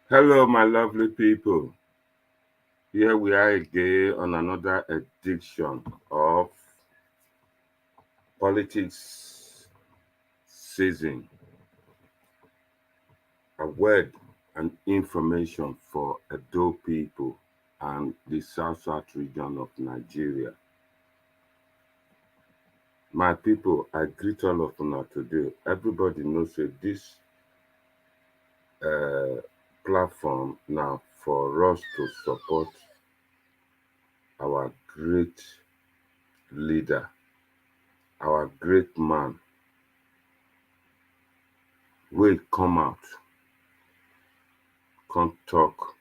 Hello, my lovely people. Here we are again on another edition of Politics Season. A word and information for Edo people and the South region of Nigeria. My people, I greet all of you today. Everybody knows that this platform now for us to support our great leader, our great man, will come out, come talk,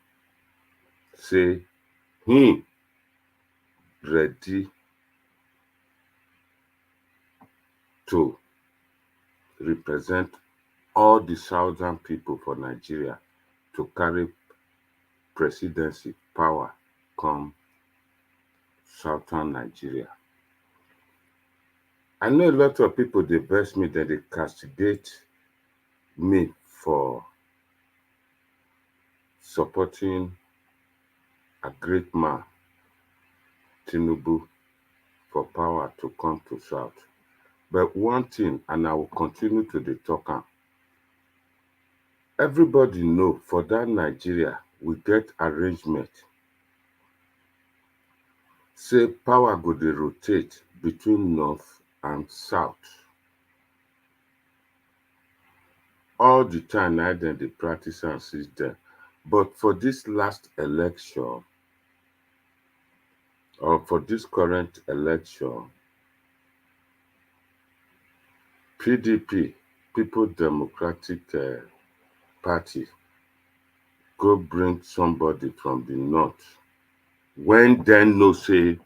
say him ready to represent all the southern people for Nigeria to carry presidency power come southern Nigeria. I know a lot of people, they vex me, that they castigate me for supporting a great man, Tinubu, for power to come to South. But one thing, and I will continue to the talker, everybody know for that Nigeria, we get arrangement. Say power go dey rotate between North and South. All the time, I then they practice and system. But for this last election, or for this current election, PDP, People Democratic Party, go bring somebody from the North. When then no say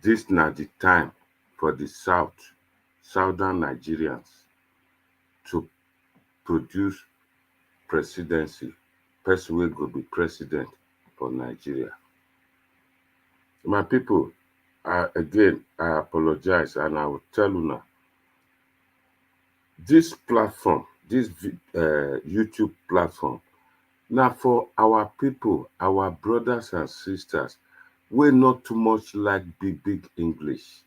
this not the time for the Southern Nigerians to produce presidency, person will go be president for Nigeria. My people, again, I apologize and I will tell you now, this platform, this YouTube platform, now for our people, our brothers and sisters, we're not too much like big English.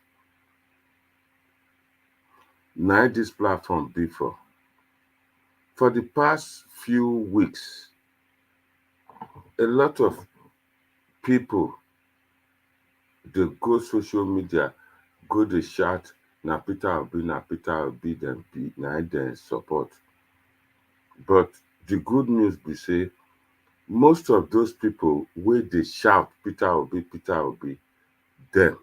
Now this platform before. For the past few weeks, a lot of people, they go social media, go the shout, na Peter Obi, then support. But the good news be say, most of those people where they shout Peter Obi, them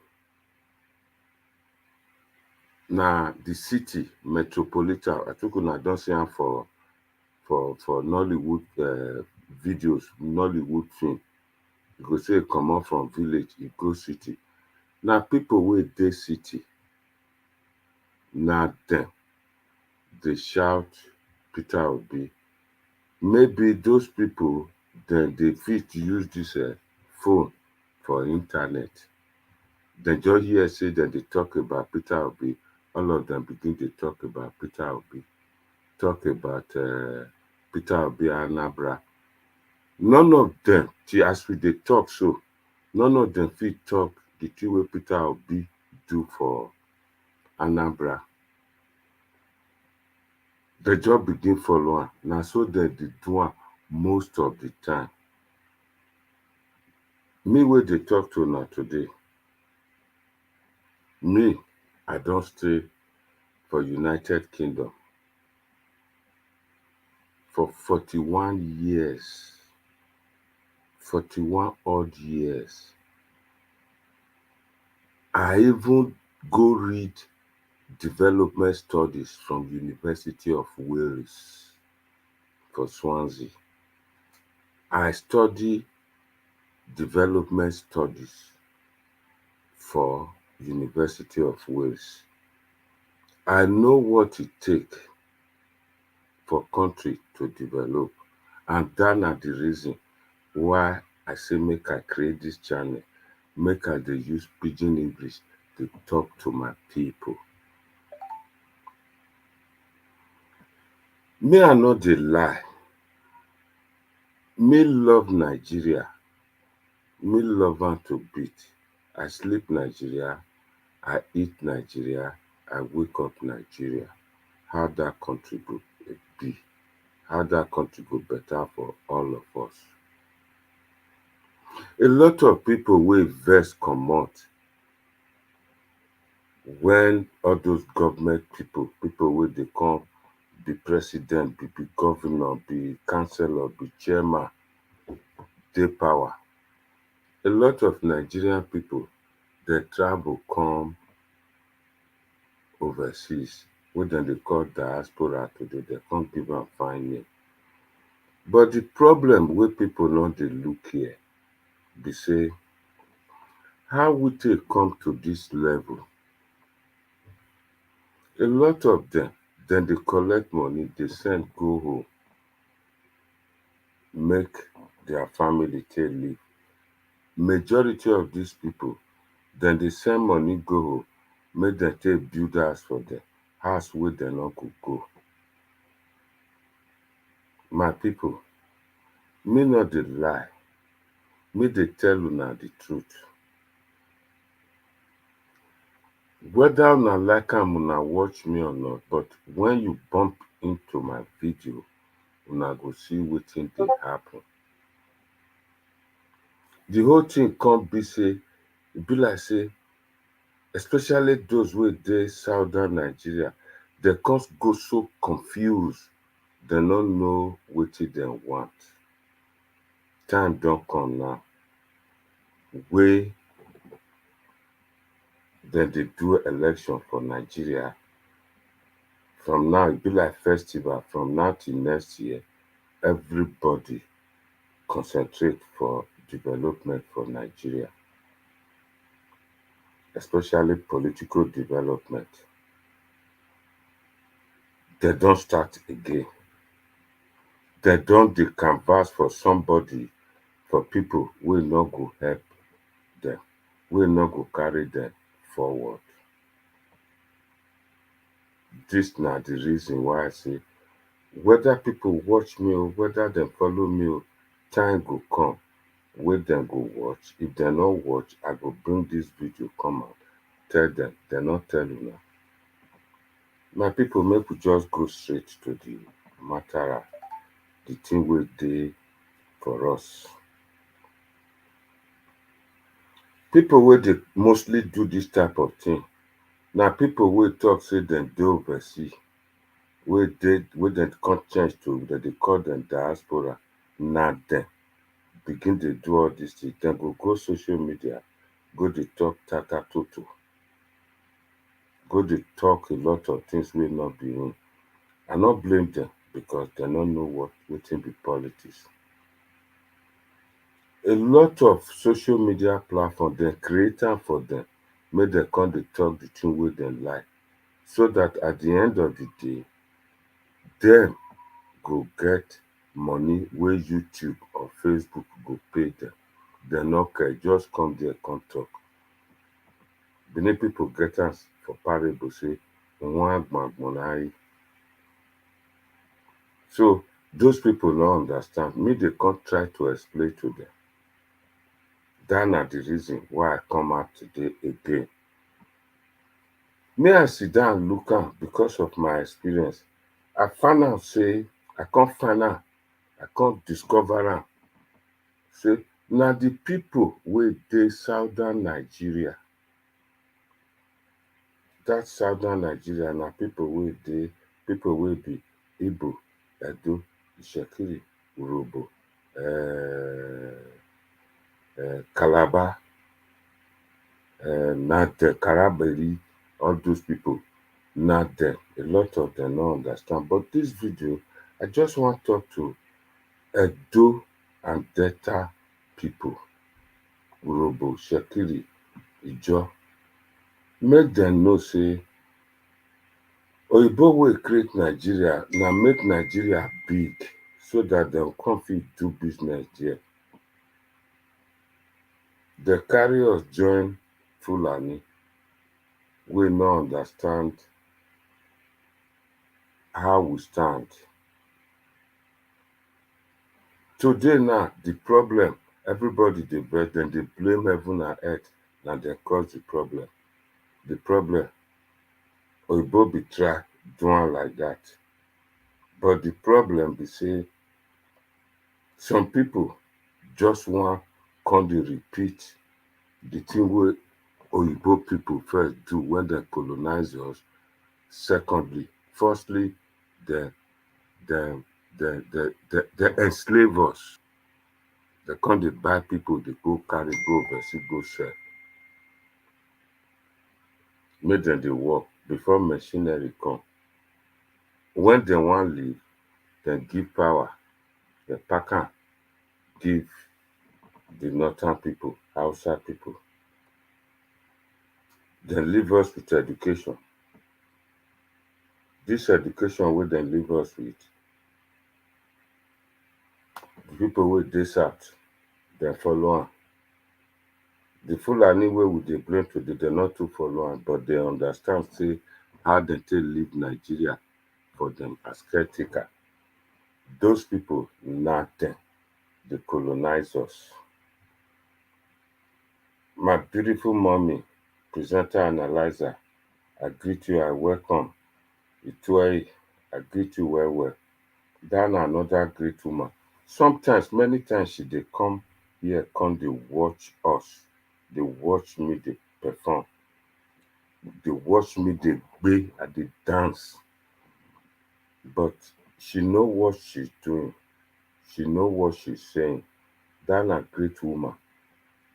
na the city metropolitan. I think I don't see them for Nollywood videos, Nollywood film. You go say come out from village, you go city. Now people where they city, now them they shout Peter Obi. Maybe those people then they fit use this phone for internet. Then just hear say that they talk about Peter Obi. All of them begin to talk about Peter Obi, talk about Peter Obi Anambra. None of them, as we they talk so, none of them fit talk the thing way Peter Obi do for Anambra. the job begin follow am. Na so dem dey do am most of the time. Me wey dey talk to una today, me, I don stay for United Kingdom for 41 years. 41 odd years. I even go read development studies from University of Wales for Swansea. I study development studies for University of Wales. I know what it take for country to develop, and that na the reason why I say make I create this channel, make I dey use pidgin English to talk to my people. Me, I no dey lie. Me love Nigeria. Me love am to beat. I sleep Nigeria, I eat Nigeria, I wake up Nigeria. How that country go be, how that country go better for all of us. A lot of people wey vex comot when all those government people wey dey come be president, be governor, be councillor, be chairman, dey power. A lot of Nigerian people dey travel come overseas, wey dem dey call diaspora today, dem come give am fine name. But the problem wey people no dey look here be say, how we take come to this level? A lot of dem dey collect money, dey send go home, make their family take live. Majority of these people, dem dey send money go home, make dem take build house for dem, house wey dem no go go. My people, me no dey lie, me dey tell una the truth. Whether una like am, una watch me or not, but when you bump into my video, una go see wetin dey happen. The whole thing come be say, e be like say, especially those wey dey southern Nigeria, dem come go so confused, dem no know wetin dem want. Time don come now wey dem dey do election for Nigeria. From now, e be like festival. From now till next year, everybody concentrate for development for Nigeria, especially political development. Dem don start again. Dem don dey canvass for somebody, for people wey no go help dem, wey no go carry dem forward. This na the reason why I say, whether people watch me or whether dem follow me o, time go come wey dem go watch. If dem no watch, I go bring this video come out, tell dem, dem no tell una. My people, make we just go straight to the matter, the thing wey dey for us. People wey dey mostly do this type of thing na people wey talk say dem dey overseas, wey dem come change to, dem dey call dem diaspora. Na dem begin dey do all this thing. Dem go social media, go dey talk takatoto, go dey talk a lot of things wey no be im. I no blame dem, because dem no know wetin be politics. A lot of social media platform, dem create am for dem, make dem come dey talk the thing wey dem like, so that at the end of the day, dem go get money wey YouTube or Facebook go pay dem. Dem no care, just come there come talk. Benin people get am for parable say, nwa agbongbon na. So those people no understand. Me dey come try to explain to dem. Dat na the reason why I come out today again. Me, I sit down look am because of my experience. I find out say I can't find out, I can't discover am say na the people wey dey southern Nigeria. Dat southern Nigeria na people wey be Igbo, Edo, Itsekiri, Urhobo, Calabar, na dem, Karaberi, all those people, na dem. A lot of dem no understand. But this video, I just wan talk to Edo and Delta people, Urhobo, Itsekiri, Ijaw, make dem know say Oyibo wey create Nigeria na make Nigeria big so dat dem come fit do business there. Dem carry us join Fulani wey no understand how we stand. Today now, the problem, everybody dey vex, dem dey blame heaven and earth, na dem cause the problem. The problem, Oyibo be try do am like that. But the problem be say some people just wan come dey repeat the thing wey Oyibo people first do when dem colonize us. Secondly, firstly, dem enslave us. Dem come dey buy people, dey go carry go overseas go sell. Make dem dey work before machinery come. When dem wan leave, dem give power, dem pack am give the northern people, Hausa people. Dem leave us with education. This education wey dem leave us with, the people wey dey south, dem follow am. The Fulani wey we dey blame today, dem no too follow am, but dem understand say how dem take leave Nigeria for dem as caretaker. Those people na dem dey colonize us. My beautiful mommy, presenter, analyzer, I greet you, I welcome. Ituai, I greet you well well. Dat na another great woman. Sometimes, many times she dey come here, come dey watch us, dey watch me dey perform, dey watch me dey gbe, I dey dance. But she know what she's doing. She know what she's saying. Dat na great woman.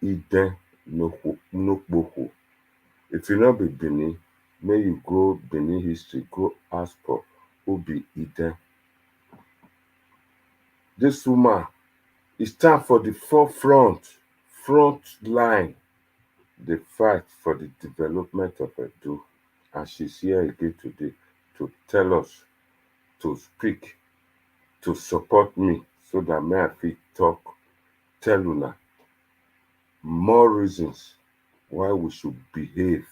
Eden Nokpoko. If you no be Benin, make you go Benin history, go ask for who be Eden. This woman e stand for the front line, dey fight for the development of Edo. And she's here again today to tell us, to speak, to support me so that may I fit talk, tell una more reasons why we should behave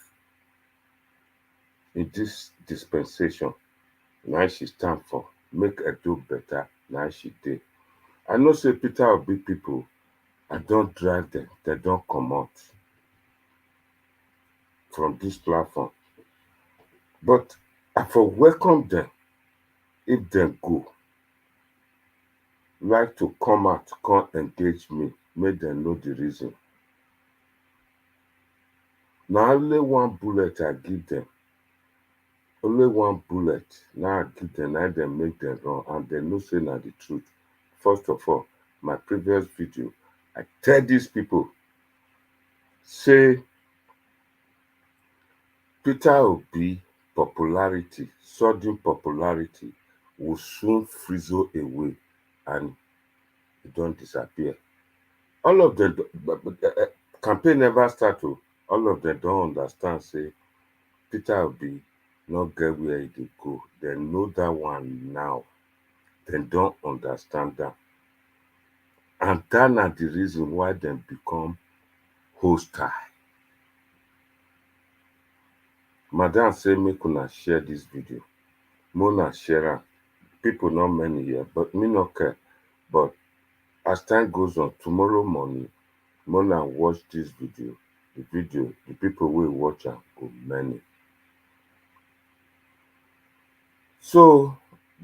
in this dispensation. Na she stand for, make Edo better, na she dey. I know say Peter Obi people, I don drive dem, dem don comot from this platform. But I for welcome dem if dem go like to come out, come engage me, make dem know the reason. Na only one bullet I give dem. Only one bullet na I give dem, na dem make dem run, and dem know say na the truth. First of all, my previous video, I tell these people say Peter Obi popularity, sudden popularity, will soon frizzle away and e don disappear. All of them, campaign never start o. All of them don understand say Peter Obi no get where e dey go. Dem know that one now. Dem don understand that. And that na the reason why dem become hostile. Madam say make una share this video. Make una share am. People not many here, but me no care. But as time goes on, tomorrow morning, make una watch this video. The people wey watch am go many. So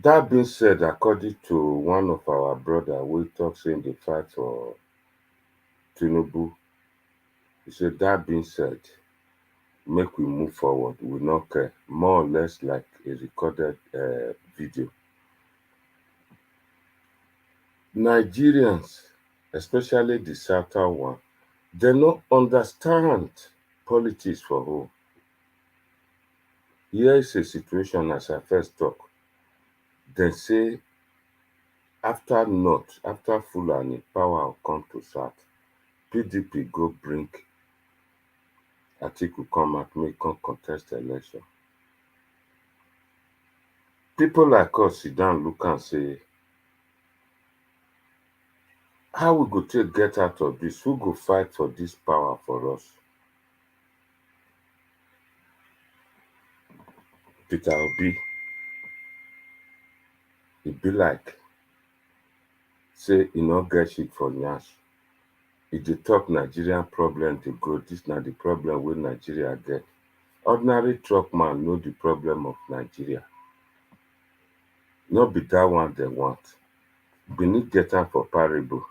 That being said, according to one of our brother, we talk saying the fight for Tinubu, he said that being said, make we move forward. We not care. More or less like a recorded video. Nigerians, especially the southern one, they don't understand politics for who. Here is a situation as I first talk. They say after North, after Fulani, power will come to South. PDP go bring Atiku come out, make come contest election. People like us sit down, look and say, how we go take get out of this? Who go fight for this power for us? Peter Obi, e be like say e no get shit for nyash. E dey talk Nigerian problem dey grow. This na the problem wey Nigeria get. Ordinary truck man know the problem of Nigeria. No be that one they want. Benin get am for parable.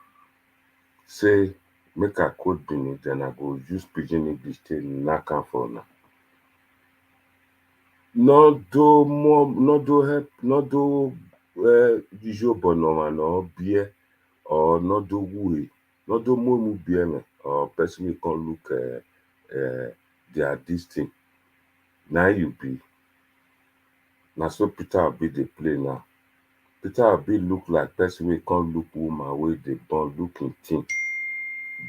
Say make I quote Benin, then I go use pidgin English take knack am for una. No do more, no do help, no do usual bonoma, no beer, or no do wui, no do momu beer, or person we can look their this thing. Now you be. Now so Peter Obi dey play now. Peter Obi look like person we can look woman wey dey born looking thing,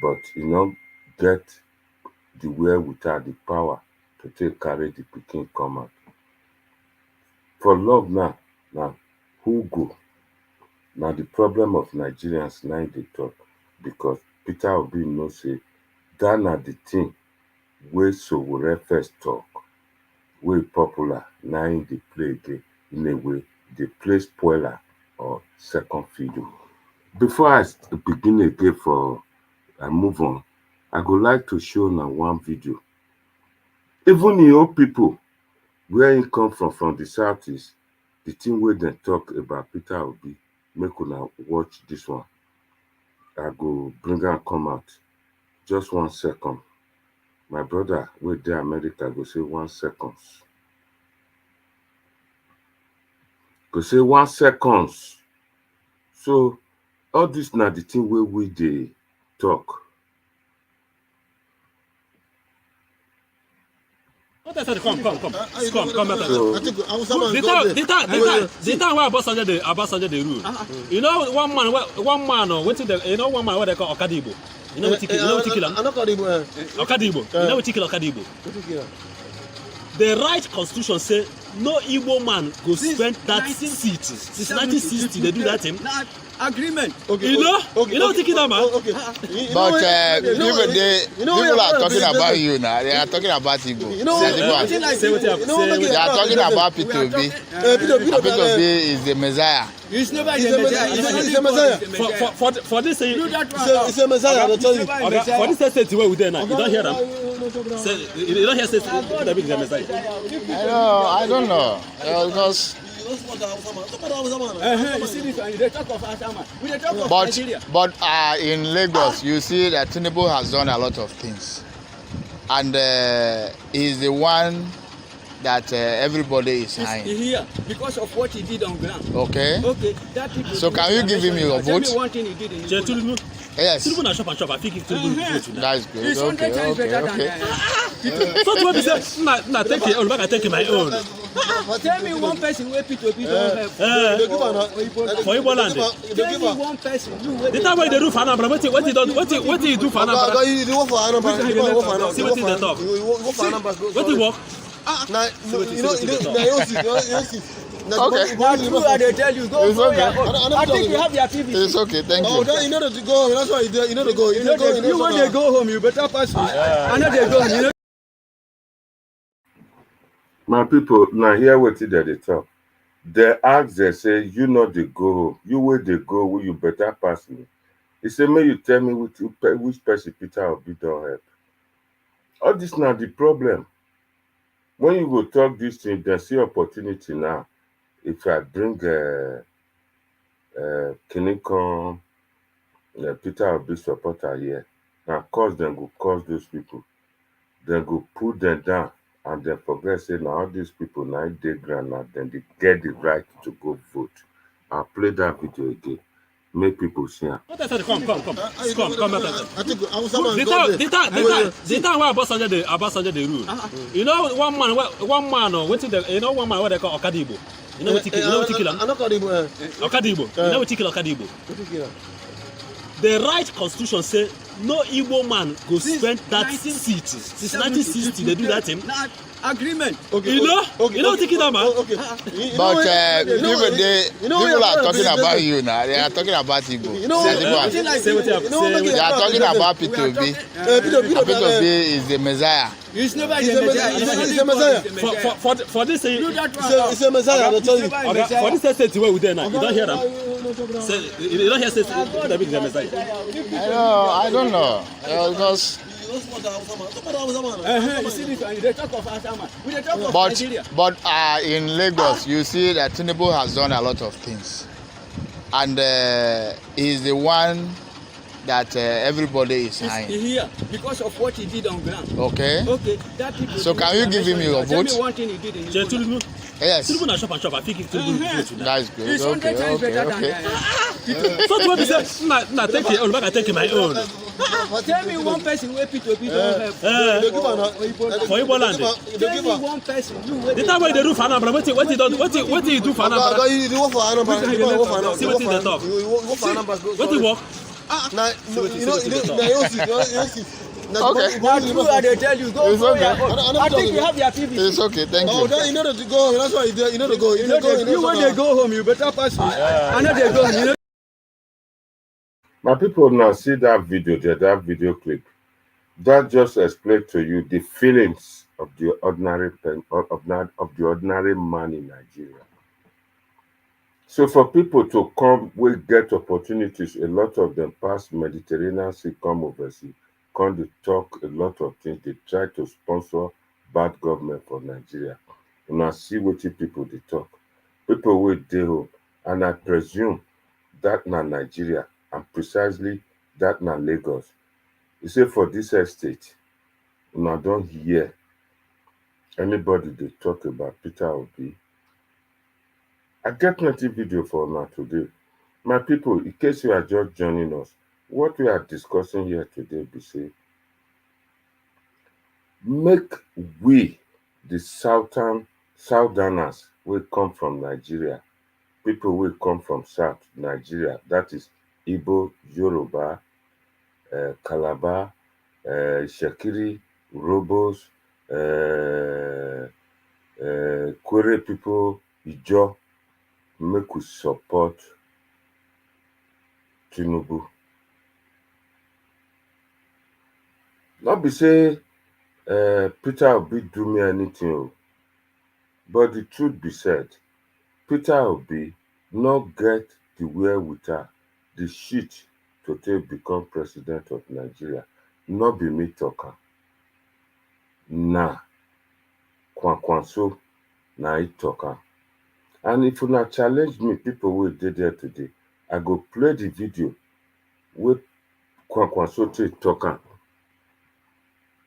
but you know get the wherewithal, the power to take carry the pikin come out. For love now who go? Now the problem of Nigerians now they talk because Peter Obi know say that na the thing wey Sowore first talk, wey popular now in the play again in a way they play spoiler or second fiddle. Before I begin again for I move on, I go like to show now one video. Even the old people where he come from the southeast, the thing where they talk about Peter Obi, make una watch this one. I go bring am come out. Just 1 second. My brother wey dey America go say 1 second. Go say 1 second. So all this na the thing wey we dey talk. Come. Come back. The time where Obasanjo dey rule. You know one man. Wetin the you know one man what they call Okadibo. You know what he kill? Okadibo. You know what he kill Okadibo? The right constitution say no Igbo man go spend that seat. Since 1960 they do that thing. Agreement. Okay. You know what he kill that man? Okay. People are talking about you now. They are talking about Igbo. They are talking about P2B. P2B is the Messiah. It's never the Messiah. It's a Messiah. For this, it's a Messiah. I tell you. For this state where we there now, you don't hear them. You don't hear state that is the Messiah. I don't know. Because. But in Lagos, you see that Tinubu has done a lot of things, and he's the one that everybody is behind. Here because of what he did on ground. Okay. That so can you give him your vote? One thing he did in Tinubu. Yes. Tinubu na shop and shop. I think Tinubu vote. That's good. Okay. So what is that? Nah, take it. I take my own. Tell me one person where P2B don't help. For Igbo land. Tell me one person. The time when they do for Anambra, what you do for Anambra? You work for Anambra. See what they talk. What you work? Okay. They tell you go. I think you have your TV. It's okay. Thank you. Oh, you know to go home. That's why you know to go. You when they go home, you better pass me. I know they go home. You know. My people, now hear what they talk. They ask, they say, you know they go home. You where they go, will you better pass me? He say, may you tell me which person Peter Obi don't help. All this now the problem. When you go talk this thing, they see opportunity now. if I bring Kinikon, Peter Obi supporter here, now cause them go cause those people. Then go put them down and then forget say now all these people now they grant now then they get the right to go vote. I'll play that video again. Make people see her. Come back. I think I was The time where Obasanjo the rule. You know one man waiting the one man what they call Okadibo. You know what he kill? Okadibo. You know what he kill Okadibo? The right constitution say no Igbo man go spend that seat. Since 1960 they do that thing. agreement. Okay, you know what you man. Okay. But people are talking about you now. They are talking about Igbo. They are talking about P2B. P2B is the Messiah. It's never the Messiah. For this, it's a Messiah. I tell you. For this state where we there now, you don't hear them. You don't hear state that big Messiah. I don't know. Because. But in Lagos, you see that Tinubu has done a lot of things, and he's the one that everybody is behind. Here because of what he did on ground. Okay. Okay. That people so can you give him your vote? Tell me one thing he did in Tinubu. Yes. Tinubu na shop. I think Tinubu vote. That's good. It's 100 times better than so what is that? Nah, take your own. Back I take my own. Tell me one person where P2B don't have. For Igbo land. Tell me one person. The time when they do for Anambra, what you do for Anambra? You do for Anambra. See what they talk. What you work? Now, you know, okay. They tell you, go for your own. I think you have your TV. It's okay, thank you. Oh, you know to go. That's why you know to go. You when they go home, you better pass me. I know they go. You know. My people now see that video there, that video clip. That just explained to you the feelings of the ordinary man in Nigeria. So for people to come, we get opportunities. A lot of them pass Mediterranean Sea, come overseas, come to talk a lot of things. They try to sponsor bad government for Nigeria. And I see what people they talk. People will do, and I presume that na Nigeria, and precisely that na Lagos. You say for this estate, and I don't hear anybody they talk about Peter Obi. I get plenty video for now today. My people, in case you are just joining us, what we are discussing here today be say, make we, the Southerners, will come from Nigeria. People will come from South Nigeria. That is Igbo, Yoruba, Calabar, Shekiri, Robos, Kwere people, Ijo, make we support Tinubu. Not be say Peter Obi do me anything, but the truth be said, Peter Obi not get the wherewithal, the shit to take become president of Nigeria. Not be me talker. Nah, Kwankwanso, na it talker. And if you not challenge me, people will be there today. I go play the video with Kwankwanso talker.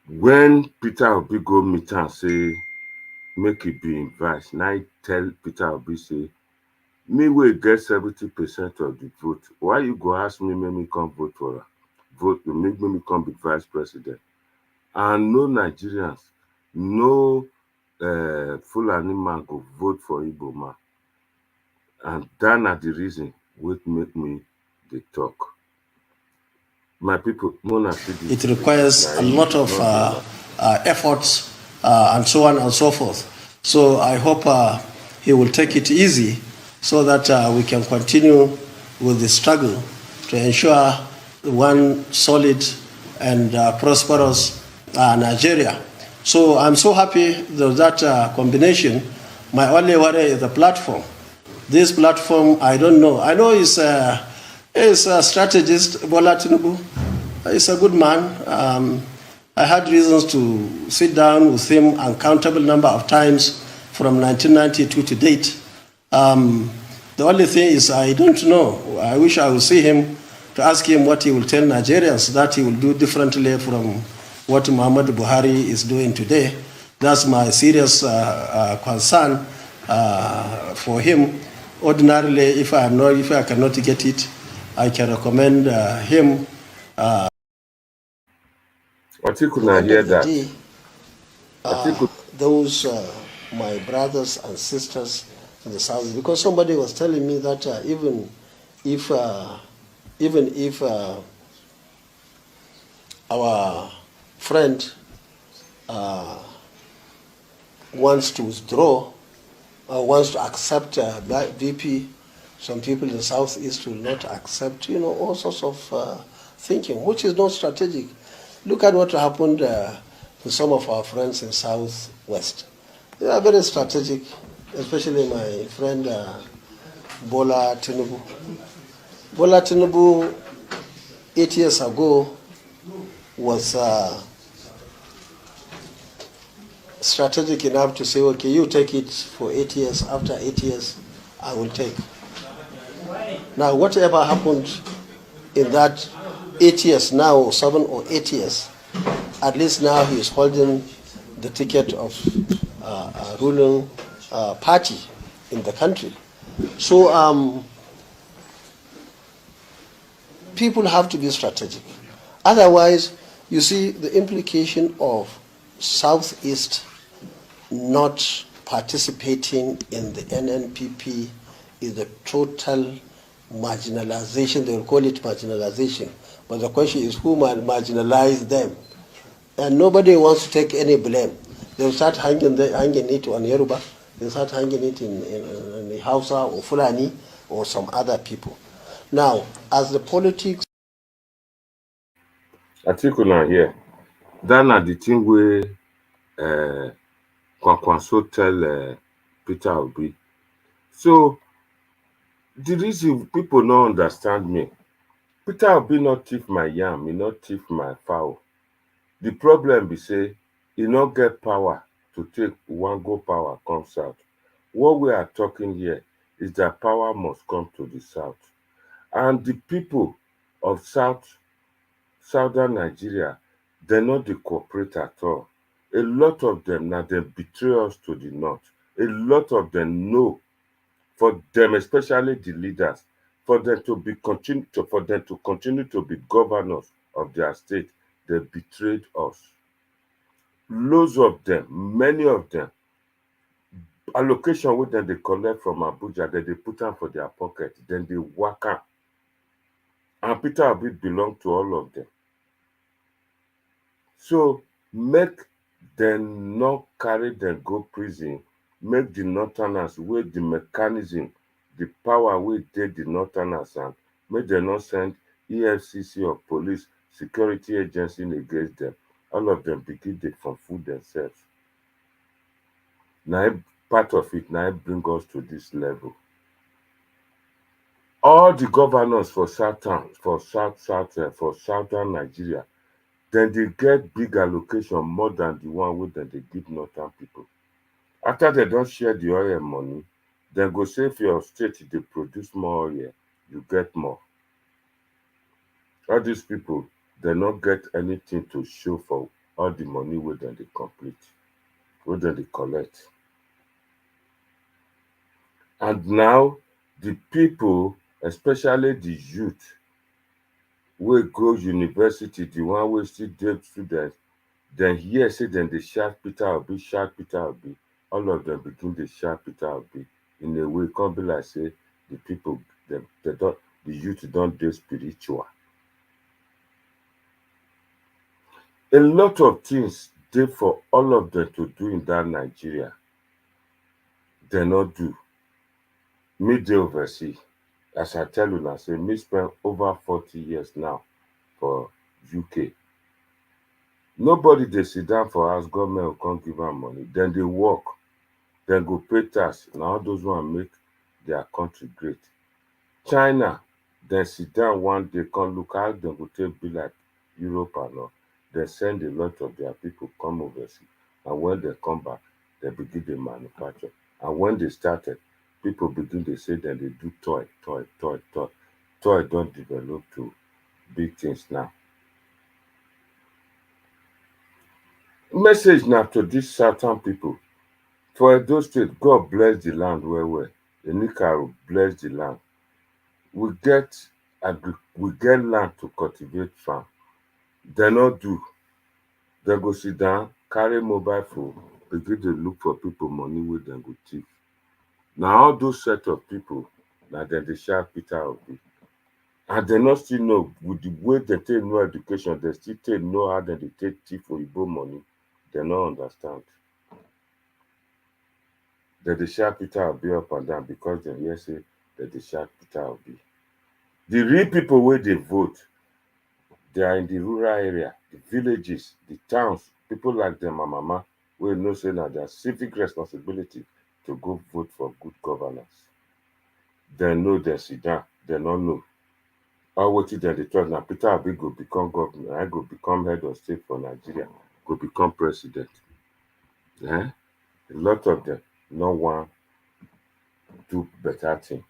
When Peter Obi go meet and say, make it be invited. Now I tell Peter Obi say, me will get 70% of the vote. Why you go ask me, make me come vote for her? Vote to make me come be vice president. And no Nigerians, no Fulani man go vote for Igbo man. And that are the reason which make me the talk. My people, it requires a lot of efforts and so on and so forth. So I hope he will take it easy so that we can continue with the struggle to ensure one solid and prosperous Nigeria. So I'm so happy that combination. My only worry is the platform. This platform, I don't know. I know he's a strategist, Bola Tinubu. He's a good man. I had reasons to sit down with him uncountable number of times from 1992 to date. The only thing is, I don't know. I wish I would see him to ask him what he will tell Nigerians that he will do differently from what Muhammad Buhari is doing today. That's my serious concern for him. Ordinarily, if I cannot get it, I can recommend him. Atiku na hear that. Those my brothers and sisters in the south, because somebody was telling me that even if our friend wants to withdraw, wants to accept VP, some people in the southeast will not accept, all sorts of thinking, which is not strategic. Look at what happened to some of our friends in southwest. They are very strategic, especially my friend Bola Tinubu. Bola Tinubu 8 years ago was strategic enough to say, okay, you take it for 8 years. After 8 years, I will take. Now, whatever happened in that 8 years now, or 7 or 8 years, at least now he is holding the ticket of a ruling party in the country. So people have to be strategic. Otherwise, you see the implication of Southeast not participating in the NNPP is the total marginalization. They will call it marginalization. But the question is who marginalized them? And nobody wants to take any blame. They'll start hanging it on Yoruba. They'll start hanging it in the Hausa or Fulani or some other people. Now, as the politics... Atiku na here. That na the thing where Kwankwaso tell Peter Obi. So, the reason people don't understand me, Peter Obi not thief my yam, he not thief my fowl. The problem be say, he not get power to take one go power comes out. What we are talking here is that power must come to the south. And the people of southern Nigeria, they're not the cooperate at all. A lot of them now they betray us to the north. A lot of them know, for them, especially the leaders, for them to continue to be governors of their state, they betrayed us. Loads of them, many of them, allocation with them they collect from Abuja, then they put them for their pocket, then they work out. And Peter Obi belong to all of them. So make them not carry them go prison, make the northerners with the mechanism, the power with the northerners, and make them not send EFCC or police security agency against them. All of them begin to fool themselves. Now part of it now bring us to this level. All the governors for southern Nigeria, then they get big allocation more than the one with them they give northern people. After they don't share the oil money, then go say if your state they produce more oil, you get more. All these people, they not get anything to show for all the money with them they complete, with them they collect. And now the people, especially the youth, will go university, the one will still dead students, then here say then they shout Peter Obi, all of them begin to shout Peter Obi. In a way, can't be like say the people, the youth don't do spiritual. A lot of things dey for all of them to do in that Nigeria. They not do. Me dey oversee. As I tell you now, say me spend over 40 years now for UK. Nobody dey sit down for house, government will come give them money. Then they work, then go pay tax. Now all those one make their country great. China, then sit down one day, come look how them go take be like Europe and all. They send a lot of their people come overseas. And when they come back, they begin to manufacture. And when they started, people begin to say that they do toy. Toy don't develop to big things now. Message now to these certain people. For Edo State, God bless the land well. The Nika bless the land. We get land to cultivate farm. They not do. They go sit down, carry mobile phone, begin to look for people money with them go thief. Now all those set of people, now then they shout Peter Obi. And they not still know with the way they take no education, they still take know how they take thief for Igbo money. They don't understand. They shout Peter Obi up and down because they hear say that they shout Peter Obi. The real people where they vote, they are in the rural area, the villages, the towns, people like them, mama, will know say that their civic responsibility to go vote for good governance. They know they sit down, they don't know. All what they trust now, Peter Obi go become governor, I go become head of state for Nigeria, go become president. A lot of them no one do better thing.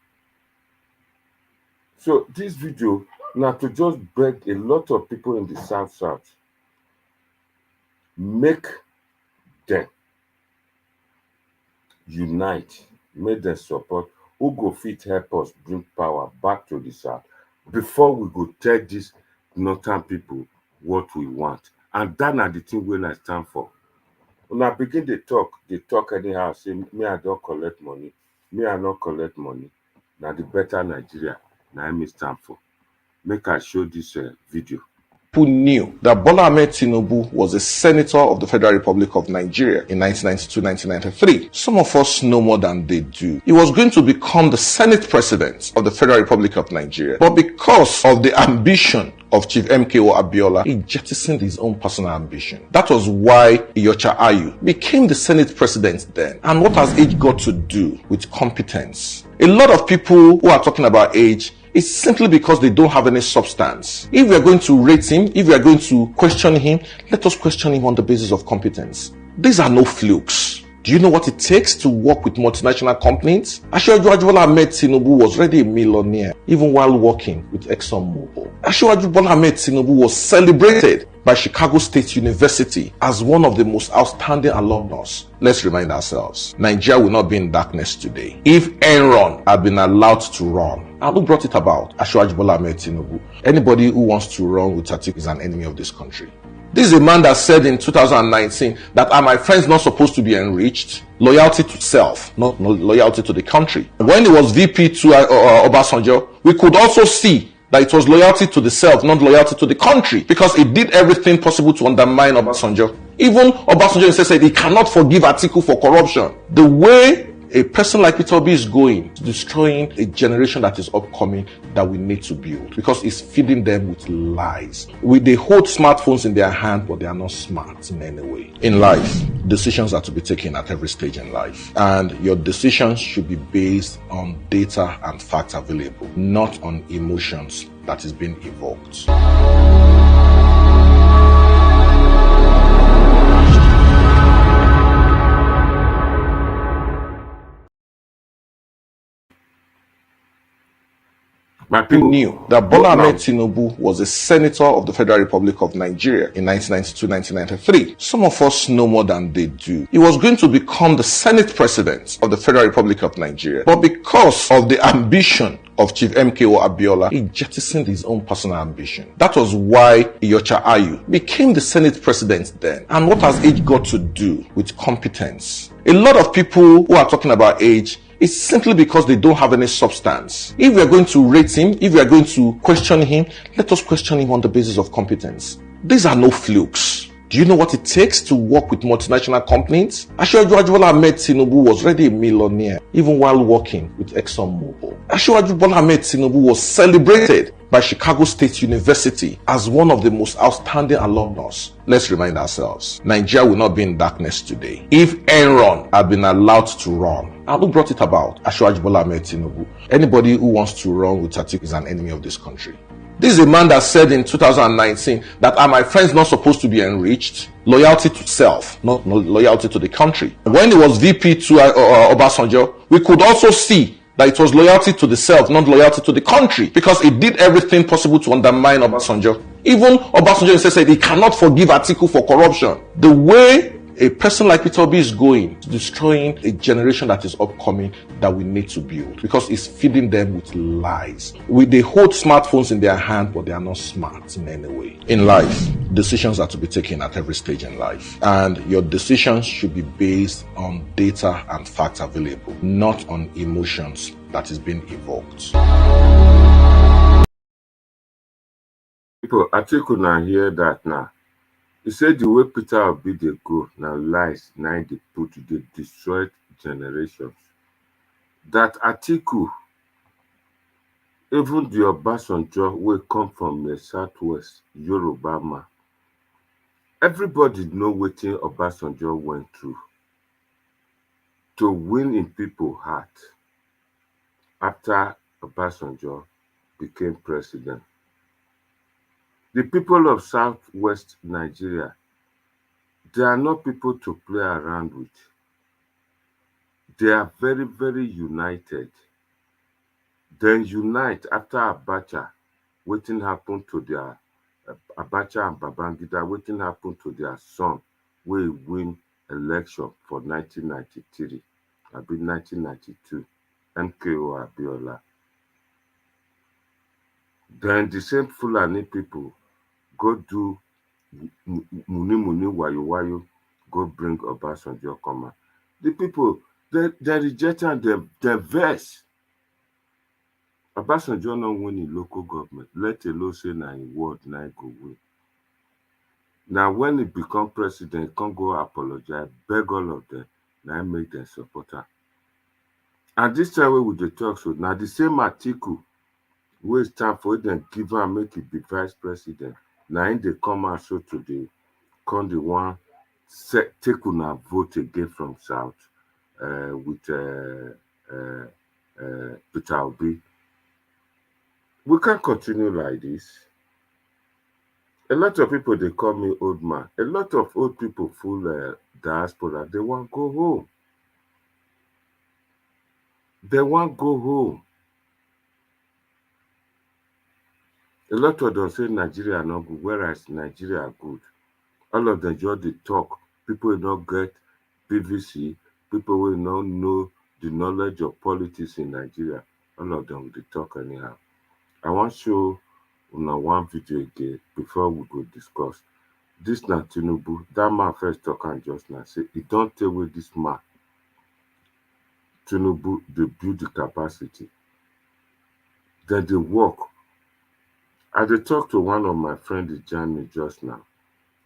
So this video now to just beg a lot of people in the South, make them unite, make them support who go fit help us bring power back to the South before we go tell these northern people what we want. And that are the thing when I stand for. When I begin to talk, they talk anyhow, say, me I don't collect money, me I not collect money. Now the better Nigeria, now I stand for. Make I show this video. Who knew that Bola Ahmed Tinubu was a senator of the Federal Republic of Nigeria in 1992-1993. Some of us know more than they do. He was going to become the Senate President of the Federal Republic of Nigeria, but because of the ambition of Chief MKO Abiola, he jettisoned his own personal ambition. That was why Iyorchia Ayu became the Senate President then. And what has age got to do with competence? A lot of people who are talking about age, it's simply because they don't have any substance. If we are going to rate him, if we are going to question him, let us question him on the basis of competence. These are no flukes. Do you know what it takes to work with multinational companies? Asiwaju Bola Ahmed Tinubu was already a millionaire even while working with ExxonMobil. Asiwaju Bola Ahmed Tinubu was celebrated by Chicago State University as one of the most outstanding alumnus. Let's remind ourselves, Nigeria will not be in darkness today if Enron had been allowed to run. And who brought it about? Asiwaju Bola Ahmed Tinubu. Anybody who wants to run with Atiku is an enemy of this country. This is a man that said in 2019 that are my friends not supposed to be enriched? Loyalty to self, not loyalty to the country. When he was VP to Obasanjo, we could also see that it was loyalty to the self, not loyalty to the country, because he did everything possible to undermine Obasanjo. Even Obasanjo said he cannot forgive Atiku for corruption. The way a person like Peter Obi is going, destroying a generation that is upcoming that we need to build, because it's feeding them with lies. They hold smartphones in their hand, but they are not smart in any way. In life, decisions are to be taken at every stage in life, and your decisions should be based on data and facts available, not on emotions that is being evoked. My people knew that Bola Ahmed Tinubu was a senator of the Federal Republic of Nigeria in 1992-1993. Some of us know more than they do. He was going to become the Senate President of the Federal Republic of Nigeria, but because of the ambition of Chief MKO Abiola, he jettisoned his own personal ambition. That was why Iyorchia Ayu became the Senate President then. And what has age got to do with competence? A lot of people who are talking about age, it's simply because they don't have any substance. If we are going to rate him, if we are going to question him, let us question him on the basis of competence. These are no flukes. Do you know what it takes to work with multinational companies? Asiwaju Bola Ahmed Tinubu was already a millionaire even while working with ExxonMobil. Asiwaju Bola Ahmed Tinubu was celebrated by Chicago State University as one of the most outstanding alumnus. Let's remind ourselves, Nigeria will not be in darkness today if Enron had been allowed to run. And who brought it about? Asiwaju Bola Ahmed Tinubu. Anybody who wants to run with Atiku is an enemy of this country. This is a man that said in 2019 that are my friends not supposed to be enriched? Loyalty to self, not loyalty to the country. When he was VP to Obasanjo, we could also see that it was loyalty to the self, not loyalty to the country, because he did everything possible to undermine Obasanjo. Even Obasanjo said he cannot forgive Atiku for corruption. The way a person like Peter Obi is going, destroying a generation that is upcoming that we need to build, because it's feeding them with lies. They hold smartphones in their hand, but they are not smart in any way. In life, decisions are to be taken at every stage in life, and your decisions should be based on data and facts available, not on emotions that is being evoked. People, Atiku now hear that now. He said the way Peter Obi dey go now lies, now they put, they destroyed generations. That Atiku, even the Obasanjo will come from the southwest, Yoruba man. Everybody know what Obasanjo went through to win in people's heart after Obasanjo became president. The people of southwest Nigeria, they are not people to play around with. They are very, very united. Then unite after Abacha. Wetin happened to their Abacha and Babangida, wetin happened to their son, wey win election for 1993, abi 1992, MKO Abiola. Then the same Fulani people go do muni wayo, go bring Obasanjo come. The people, they reject and they vex. Obasanjo no win in local government, let alone say na in ward na go win. Now when he become president, can't go apologize, beg all of them, now make them support her. And this time we dey talk, so now the same Atiku wey stand for it, then give her make it be vice president. Now in they come out so today, come the one take una vote again from South with Peter Obi. We can't continue like this. A lot of people, they call me old man. A lot of old people full diaspora, they want to go home. They want to go home. A lot of them say Nigeria not good, whereas Nigeria good. All of them just they talk. People will not get PVC. People will not know the knowledge of politics in Nigeria. All of them will talk anyhow. I want to show one video again before we go discuss. This na Tinubu. That man first talk and just now say he don't tell away this man. Tinubu, they build the capacity. Then they work. I did talk to one of my friends in Germany just now.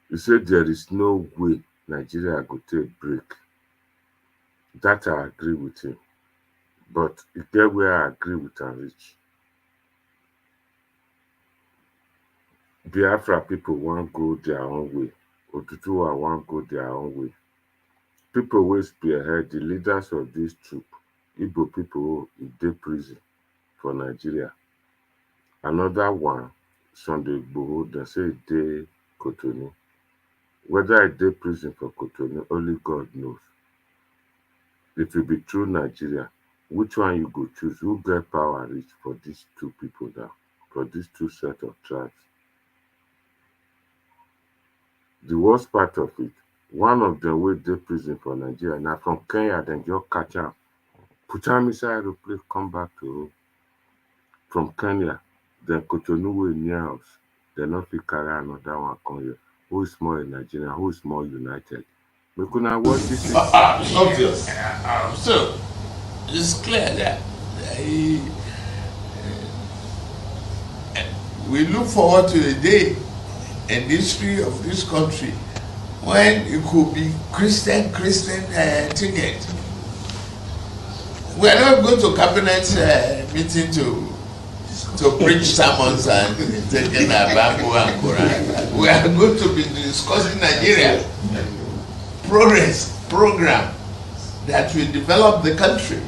He said there is no way Nigeria go take break. That I agree with him. But it get where I agree with and reach. Biafra people want go their own way. Otutuwa want go their own way. People will spearhead the leaders of this troop. Igbo people in the prison for Nigeria. Another one, Sunday Igboho, they say they Cotonou. Whether they prison for Cotonou, only God knows. It will be true Nigeria. Which one you go choose? Who get power reach for these two people now? For these two set of tribes? The worst part of it, one of them will dey prison for Nigeria. Now from Kenya, then just catch am, put am inside aeroplane, come back to home. From Kenya, then Cotonou will near us. They not fit carry another one come here. Who is more in Nigeria? Who is more united? We could not watch this. Obvious. So it's clear that we look forward to the day in the history of this country when it could be Christian ticket. We are not going to cabinet meeting to to preach sermons and taking a Bible and Quran. We are going to be discussing Nigeria progress program that will develop the country.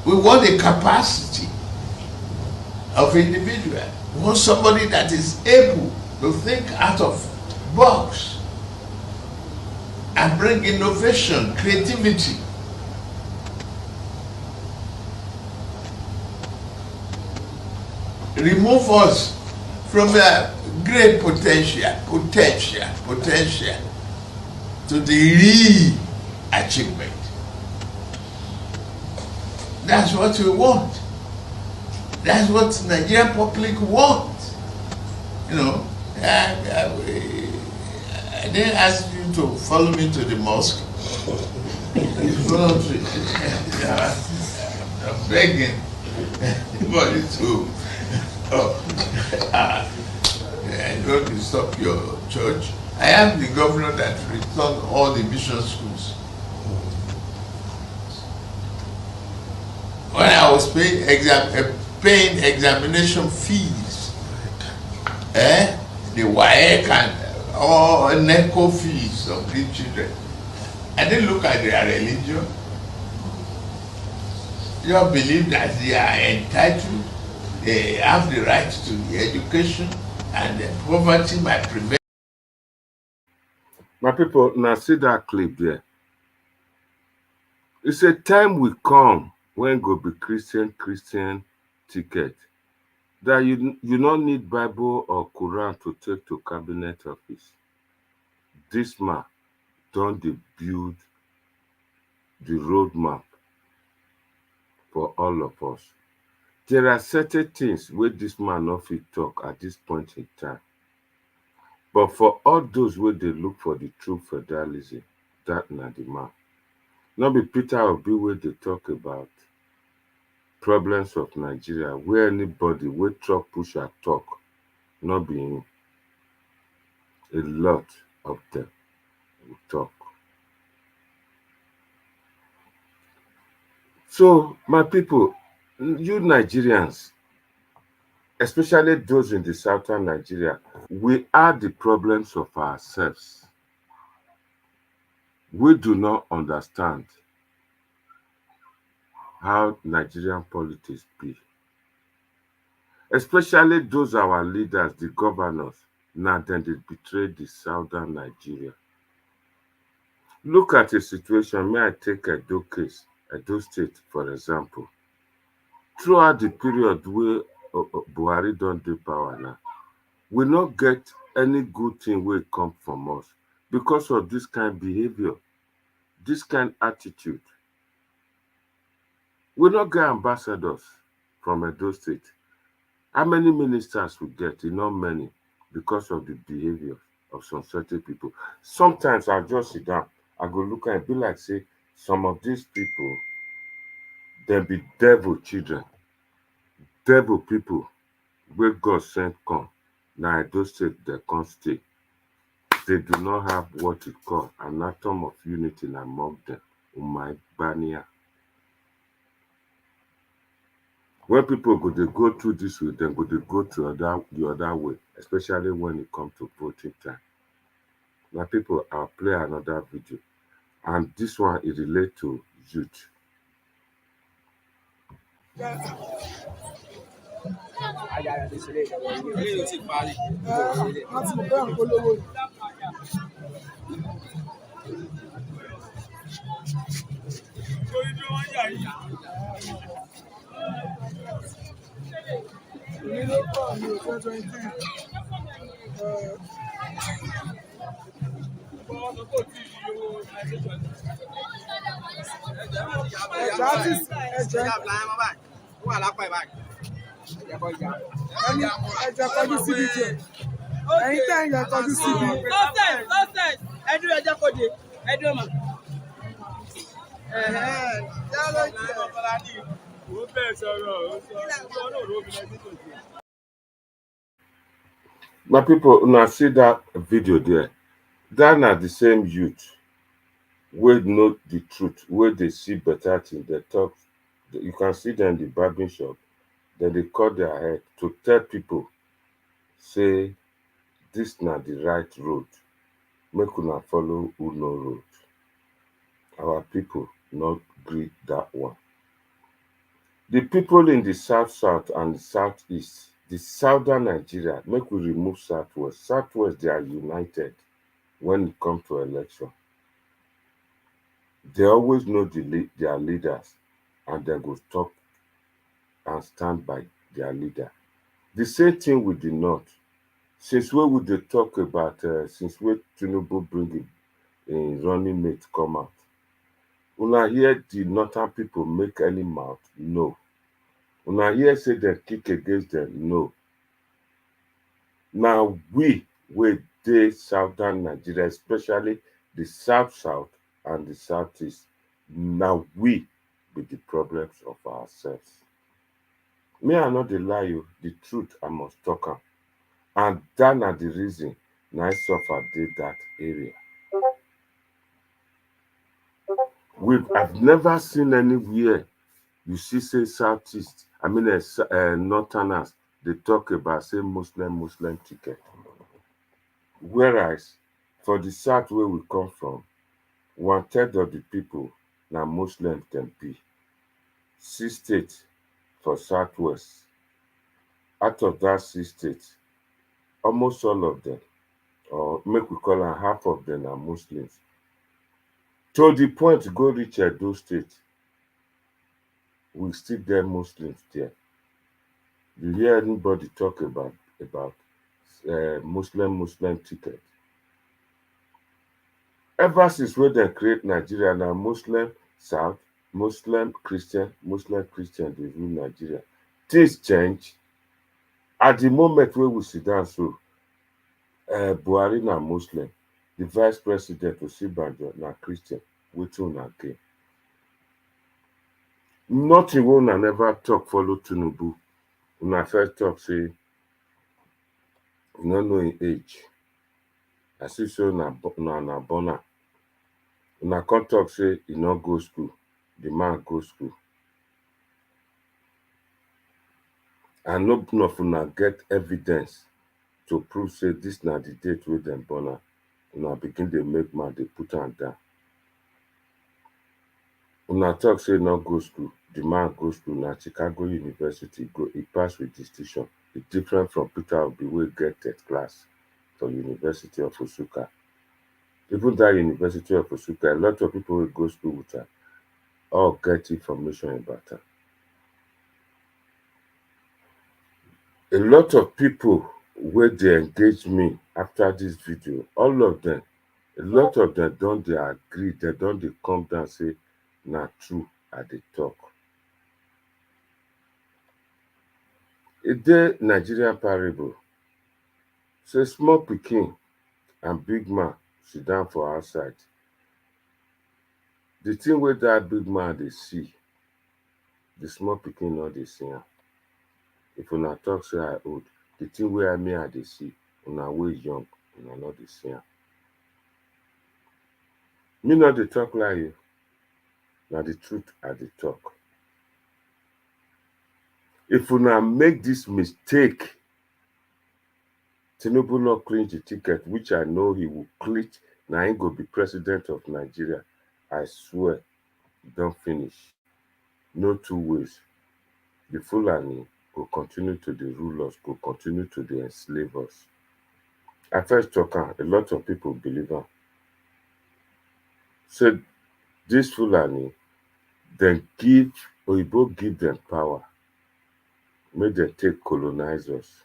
We want a capacity of individual. We want somebody that is able to think out of box and bring innovation, creativity. Remove us from a great potential to the real achievement. That's what we want. That's what Nigerian public want. You know, I didn't ask you to follow me to the mosque. It's voluntary. I'm begging everybody to don't disturb your church. I am the governor that returned all the mission schools. When I was paying examination fees, the WAEC and all NECO fees of these children, I didn't look at their religion. You believe that they are entitled, they have the right to the education, and the poverty might prevent. My people, now see that clip there. It's a time will come when go be Christian ticket that you don't need Bible or Quran to take to cabinet office. This man don't build the roadmap for all of us. There are certain things where this man not fit talk at this point in time. But for all those where they look for the true federalism, that not the man. Not be Peter Obi where they talk about problems of Nigeria, where anybody with truck push and talk, not being a lot of them will talk. So, my people, you Nigerians, especially those in the southern Nigeria, we are the problems of ourselves. We do not understand how Nigerian politics be. Especially those our leaders, the governors, now then they betray the southern Nigeria. Look at a situation, may I take Edo case, Edo State, for example. Throughout the period where Buhari don't do power now, we not get any good thing will come from us because of this kind of behavior, this kind of attitude. We not get ambassadors from Edo State. How many ministers we get? Not many, because of the behavior of some certain people. Sometimes I'll just sit down, I go look and be like, say, some of these people, they be devil children, devil people, where God sent come. Now Edo State, they can't stay. They do not have what it called an atom of unity among them. My bania. When people they go through this way, then they go to the other way, especially when it comes to voting time. Now, people, I'll play another video, and this one is related to youth. My people, now see that video there. That are the same youth where know the truth, where they see better things, You can see them in the barbing shop. Then they cut their head to tell people, say, this not the right road. Make una follow Uno road. Our people not agree that one. The people in the south and the southeast, the southern Nigeria, make we remove southwest. Southwest, they are united when it comes to election. They always know their leaders, and they go stop and stand by their leader. The same thing with the north. Since where would they talk about, since where Tinubu bring in running mate come out? Una hear the northern people make any mouth? No. Una hear say they kick against them? No. Now we dey southern Nigeria, especially the south and the southeast, now we be the problems of ourselves. Me, I no dey lie you, the truth I must talk am. And that na the reason na I suffer dey that area. I've never seen anywhere you see say southeast, northerners, they talk about say Muslim ticket. Whereas for the south where we come from, 1/3 of the people na Muslims dem be. 6 states for southwest. Out of that 6 states, almost all of them, or make we call am half of them, are Muslims. To the point go reach Edo State, we still get Muslims there. You hear anybody talk about Muslim ticket? Ever since when they create Nigeria, now Muslim South, Muslim Christian dey rule Nigeria. Things change. At the moment where we sit down, so Buhari na Muslim, the vice president Osinbajo na Christian. Wetin una gain? Nothing wey una never talk follow Tinubu. Una first talk say you no know him age. I see say una born am. Una come talk say he no go school. The man go school. And no of una get evidence to prove say this na the date wey dem born am. Una begin dey make mouth dey put am down. Una talk say no go school. The man go school na Chicago University go. He pass with distinction. E different from Peter Obi wey get 3rd class for University of Nsukka. Even that University of Nsukka, a lot of people wey go school with am all get information about am. A lot of people wey dey engage me after this video, all of them, a lot of them don dey agree, they don dey come down say na true I dey talk. E dey Nigerian parable say small pikin and big man sit down for outside. The thing wey that big man dey see, the small pikin no dey see am. If una talk say I old, the thing wey I dey see, una wey young, una no dey see am. Me no dey talk lie you, na the truth I dey talk. If una make this mistake, Tinubu no clinch the ticket, which I know he will clinch, na him go be president of Nigeria. I swear, don finish. No 2 ways. The Fulani go continue to dey rule us, go continue to dey enslave us. I first talk am, a lot of people believe am. Say this Fulani, Oyibo give them power, make dem take colonize us.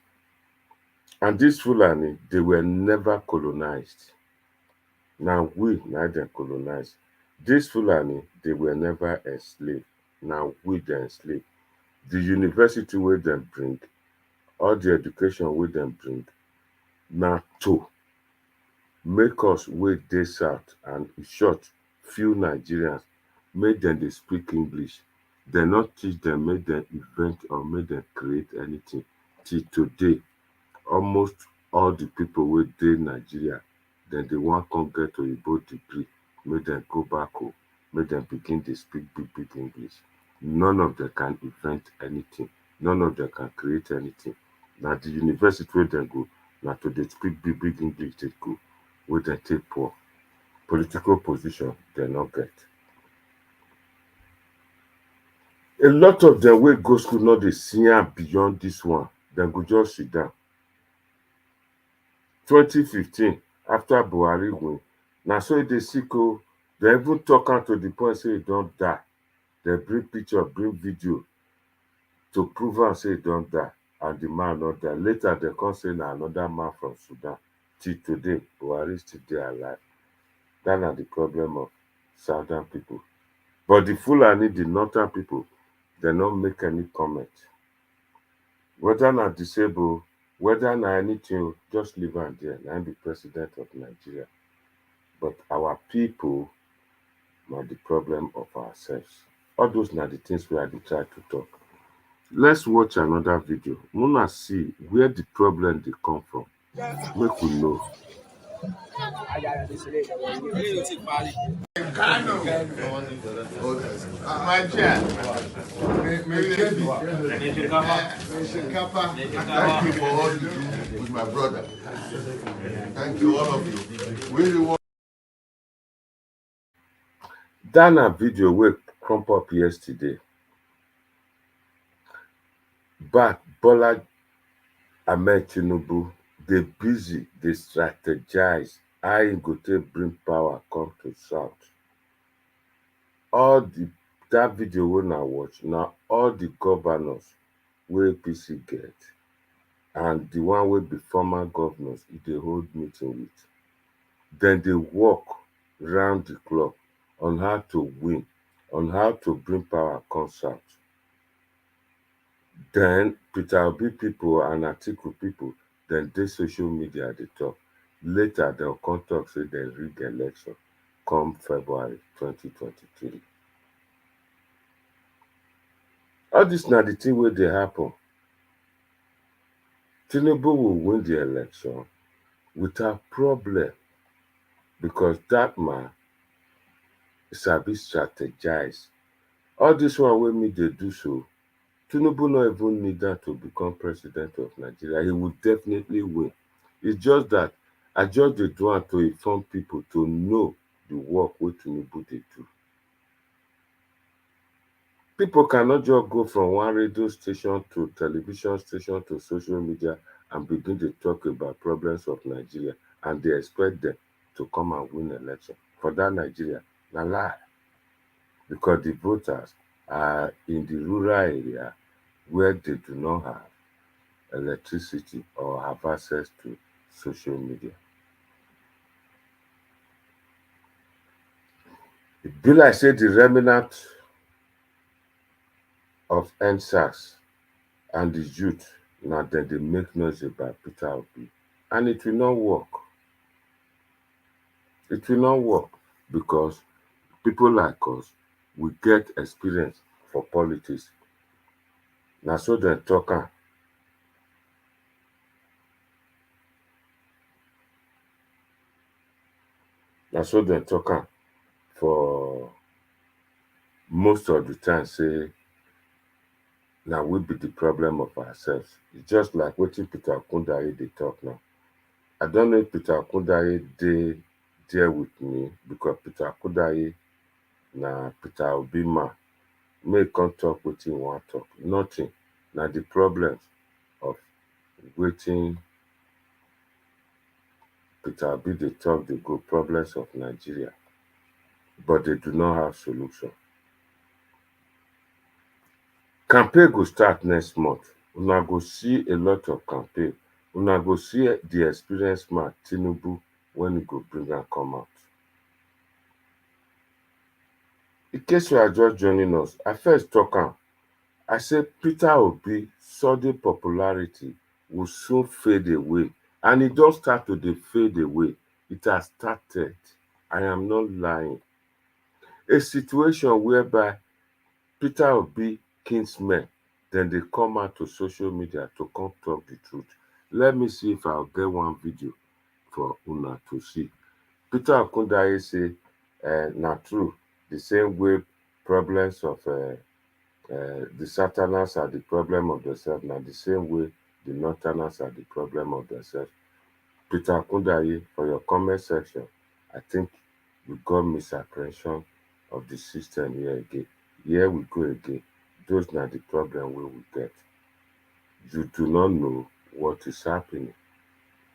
And this Fulani, they were never colonized. Now we na dem colonize. This Fulani, they were never enslaved. Now we dey enslaved. The university wey dem bring, all the education wey dem bring, na to make us wey dey south and in short, few Nigerians, make dem dey speak English. Dem not teach them, make dem invent or make dem create anything. Till today, almost all the people wey dey Nigeria, dem dey wan come get Oyibo degree, make dem go back home, make dem begin dey speak big English. None of them can invent anything. None of them can create anything. Now the university where they go, now to they speak big English they go, where they take poor political position they not get. A lot of them wey go school no dey see am beyond this one. Dem go just sit down. 2015, after Buhari win, na so e dey sick o. Dem even talk am to the point say e don die. Dem bring picture, bring video to prove am say e don die, and the man no die. Later, dem come say na another man from Sudan. Till today, Buhari still dey alive. Dat na the problem of southern people. But the Fulani, the northern people, dem no make any comment. Whether na disabled, whether na anything, just leave am there. Na him be president of Nigeria. But our people na the problem of ourselves. All those na the things wey I dey try to talk. Let's watch another video. Una see where the problem dey come from. Make we know. My chair. Thank you for all you do with my brother. Thank you, all of you. Really want. Dat na video wey crump up yesterday. But Bola Ahmed Tinubu dey busy, dey strategize how e go take bring power come to south. All that video wey una watch na all the governors wey APC get and the one wey be former governors e dey hold meeting with. Dem dey work round the clock on how to win, on how to bring power come south. Then Peter Obi people and Atiku people, dem dey social media dey talk. Later, dem come talk say dem rig election come February 2023. All this na the thing wey dey happen. Tinubu will win the election without problem because that man sabi strategize. All this one wey me dey do so, Tinubu no even need that to become president of Nigeria. He would definitely win. It's just that I just dey do am to inform people to know the work wey Tinubu dey do. People cannot just go from one radio station to television station to social media and begin to talk about problems of Nigeria and they expect them to come and win election. For that Nigeria, na lie. Because the voters are in the rural area where they do not have electricity or have access to social media. It be like say the remnant of NSAS and the youth now then they make noise about Peter Obi. And it will not work. It will not work because people like us, we get experience for politics. Now so they talk am. Now so they talk am for most of the time say now we be the problem of ourselves. It's just like wetin Peter Okundaye dey talk now. I don't know if Peter Okundaye dey there with me because Peter Okundaye na Peter Obi man. Make come talk wetin he wan talk. Nothing. Now the problems of wetin Peter Obi dey talk dey go, problems of Nigeria, but they do not have solution. Campaign go start next month. Una go see a lot of campaign. Una go see the experienced man Tinubu when he go bring am come out. In case you are just joining us, I first talk am. I say Peter Obi sudden popularity will soon fade away, and it don start to dey fade away. It has started. I am not lying. A situation whereby Peter Obi kinsmen, then they come out to social media to come talk the truth. Let me see if I'll get one video for una to see. Peter Okundaye say, not true. The same way problems of the Southerners are the problem of themselves. Now, the same way the Northerners are the problem of themselves. Peter Kundayi, for your comment section, I think you got misapprehension of the system here again. Here we go again. Those are the problem we will get. You do not know what is happening.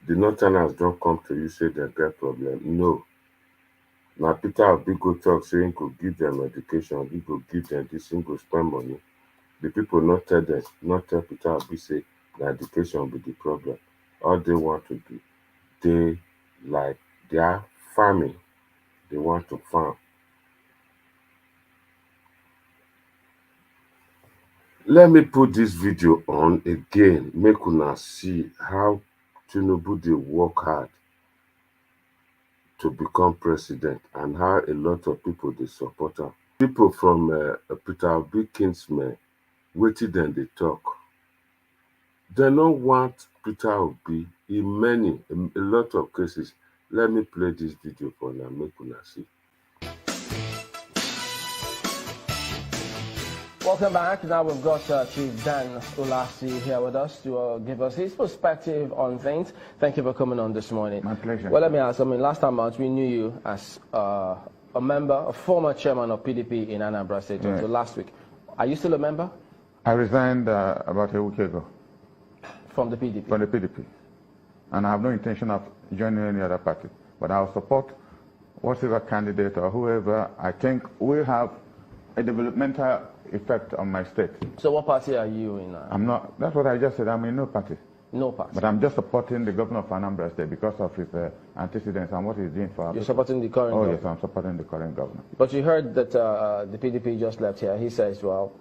The Northerners don't come to you say they get problem. No. Now Peter Obi go talk saying go give them education, he go give them this, he go spend money. The people not tell them, not tell Peter Obi say the education be the problem. All they want to do, they like their farming. They want to farm. Let me put this video on again, make una see how Tinubu dey work hard to become president and how a lot of people dey support am. People from Peter Obi kinsmen, wetin dem dey talk. They no want Peter Obi in a lot of cases. Let me play this video for una, make una see. Welcome back. Now we've got Chief Dan Ulasi here with us to give us his perspective on things. Thank you for coming on this morning. My pleasure. Well, let me ask, last time out, we knew you as a member, a former chairman of PDP in Anambra State until last week. Are you still a member? I resigned about a week ago. From the PDP? From the PDP. And I have no intention of joining any other party. But I'll support whatever candidate or whoever I think will have a developmental effect on my state. So what party are you in? I'm not, that's what I just said, I'm in no party. No party? But I'm just supporting the governor of Anambra State because of his antecedents and what he's doing for us. You're supporting the current governor? Oh yes, I'm supporting the current governor. But you heard that the PDP just left here. He says, well,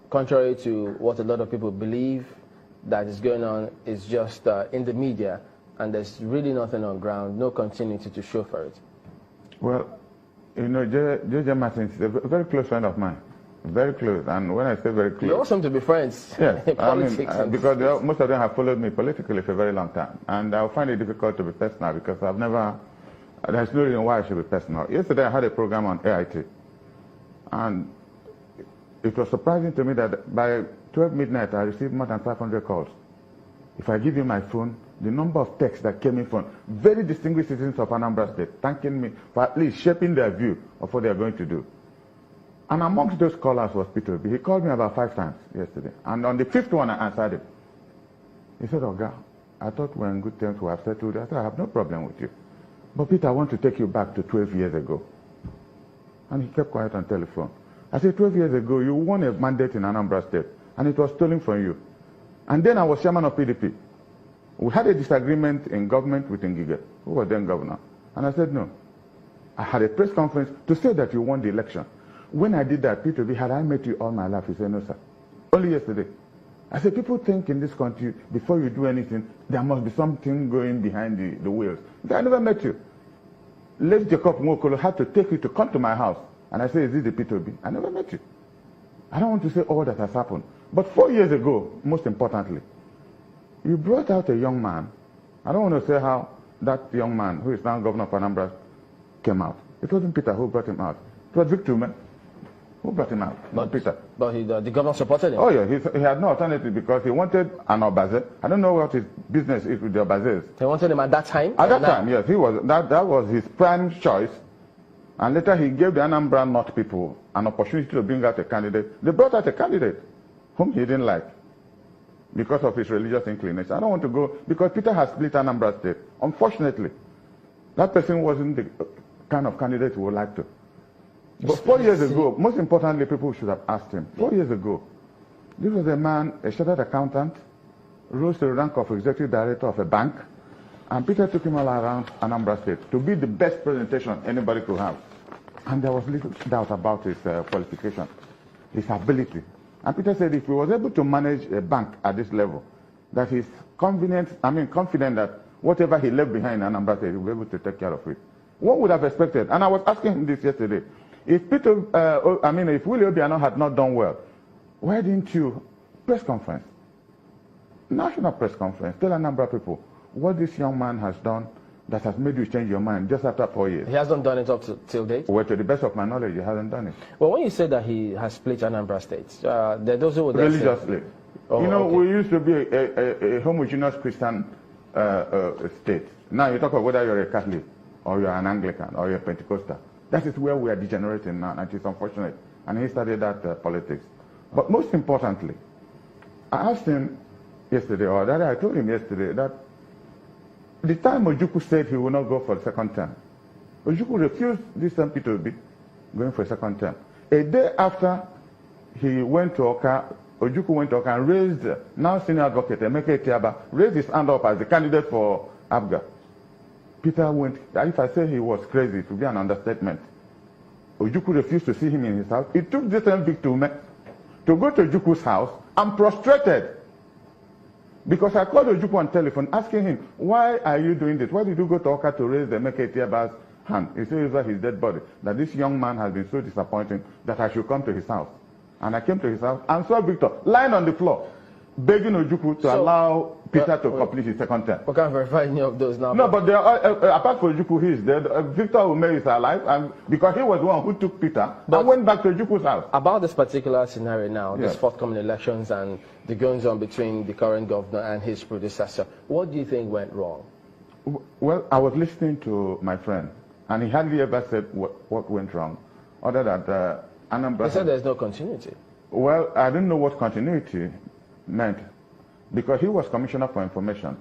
contrary to what a lot of people believe that is going on, is just in the media, and there's really nothing on ground, no continuity to show for it. Well, you know, J.J. Martin is a very close friend of mine. Very close, and when I say very close... You also seem to be friends. Yes, in politics. Because most of them have followed me politically for a very long time. And I find it difficult to be personal because there's no reason why I should be personal. Yesterday I had a program on AIT. And it was surprising to me that by 12 midnight I received more than 500 calls. If I give you my phone, the number of texts that came in from very distinguished citizens of Anambra State thanking me for at least shaping their view of what they are going to do. And amongst those callers was Peter Obi. He called me about 5 times yesterday. And on the 5th one, I answered him. He said, Oga, I thought we're in good terms, we have settled. I said, I have no problem with you. But Peter, I want to take you back to 12 years ago. And he kept quiet on telephone. I said, 12 years ago, you won a mandate in Anambra State, and it was stolen from you. And then I was chairman of PDP. We had a disagreement in government with Ngige, who was then governor. And I said, no. I had a press conference to say that you won the election. When I did that, Peter B, had I met you all my life? He said, no, sir. Only yesterday. I said, people think in this country, before you do anything, there must be something going behind the wheels. I never met you. Late Jacob Nwokolo had to take you to come to my house. And I said, is this the Peter B? I never met you. I don't want to say all that has happened. But 4 years ago, most importantly, you brought out a young man. I don't want to say how that young man, who is now governor of Anambra, came out. It wasn't Peter who brought him out. It was Victor Man. Who brought him out? Not Peter. But the governor supported him. Oh yeah, he had no alternative because he wanted an Obaze. I don't know what his business is with the Obazes. They wanted him at that time? At that time, yes. That was his prime choice. And later he gave the Anambra North people an opportunity to bring out a candidate. They brought out a candidate whom he didn't like because of his religious inclination. I don't want to go, because Peter has split Anambra State. Unfortunately, that person wasn't the kind of candidate we would like to. But 4 years ago, most importantly, people should have asked him. 4 years ago, this was a man, a chartered accountant, rose to the rank of executive director of a bank, and Peter took him all around Anambra State to be the best presentation anybody could have. And there was little doubt about his qualification, his ability. And Peter said if he was able to manage a bank at this level, that he's confident that whatever he left behind in Anambra State, he'll be able to take care of it. One would have expected, and I was asking him this yesterday, if if Willie Obiano had not done well, why didn't you press conference, national press conference, tell a number of people what this young man has done, that has made you change your mind just after 4 years? He hasn't done it up till date? Well, to the best of my knowledge, he hasn't done it. Well, when you say that he has split Anambra State, there are those who would religiously. Oh, you know, okay. we used to be a homogeneous Christian state. Now you talk about whether you're a Catholic or you're an Anglican or you're a Pentecostal. That is where we are degenerating now, and it is unfortunate. And he started that politics. But most importantly, I asked him yesterday, or rather I told him yesterday, that the time Ojukwu said he will not go for the second term, Ojukwu refused this MP to be going for a second term. A day after he went to Oka, Ojukwu went to Oka and raised, now senior advocate Emeka Etiaba, raised his hand up as the candidate for ABGA. Peter went, if I say he was crazy, it would be an understatement. Ojukwu refused to see him in his house. It took this Vic to go to Ojukwu's house and prostrated. Because I called Ojukwu on telephone asking him, why are you doing this? Why did you go to Oka to raise the Emeka Etiaba's hand? He said over his dead body, that this young man has been so disappointing that I should come to his house. And I came to his house and saw Victor lying on the floor, begging Ojukwu to allow Peter to complete his second term. We can't verify any of those now. No, but there are, apart from Ojukwu, he is dead. Victor Ume is alive, and because he was the one who took Peter and went back to Ojukwu's house. About this particular scenario now, these forthcoming elections and the goings on between the current governor and his predecessor, what do you think went wrong? Well, I was listening to my friend, and he hardly ever said what went wrong, other than Anambra. He said there's no continuity. Well, I didn't know what continuity meant, because he was Commissioner for Information.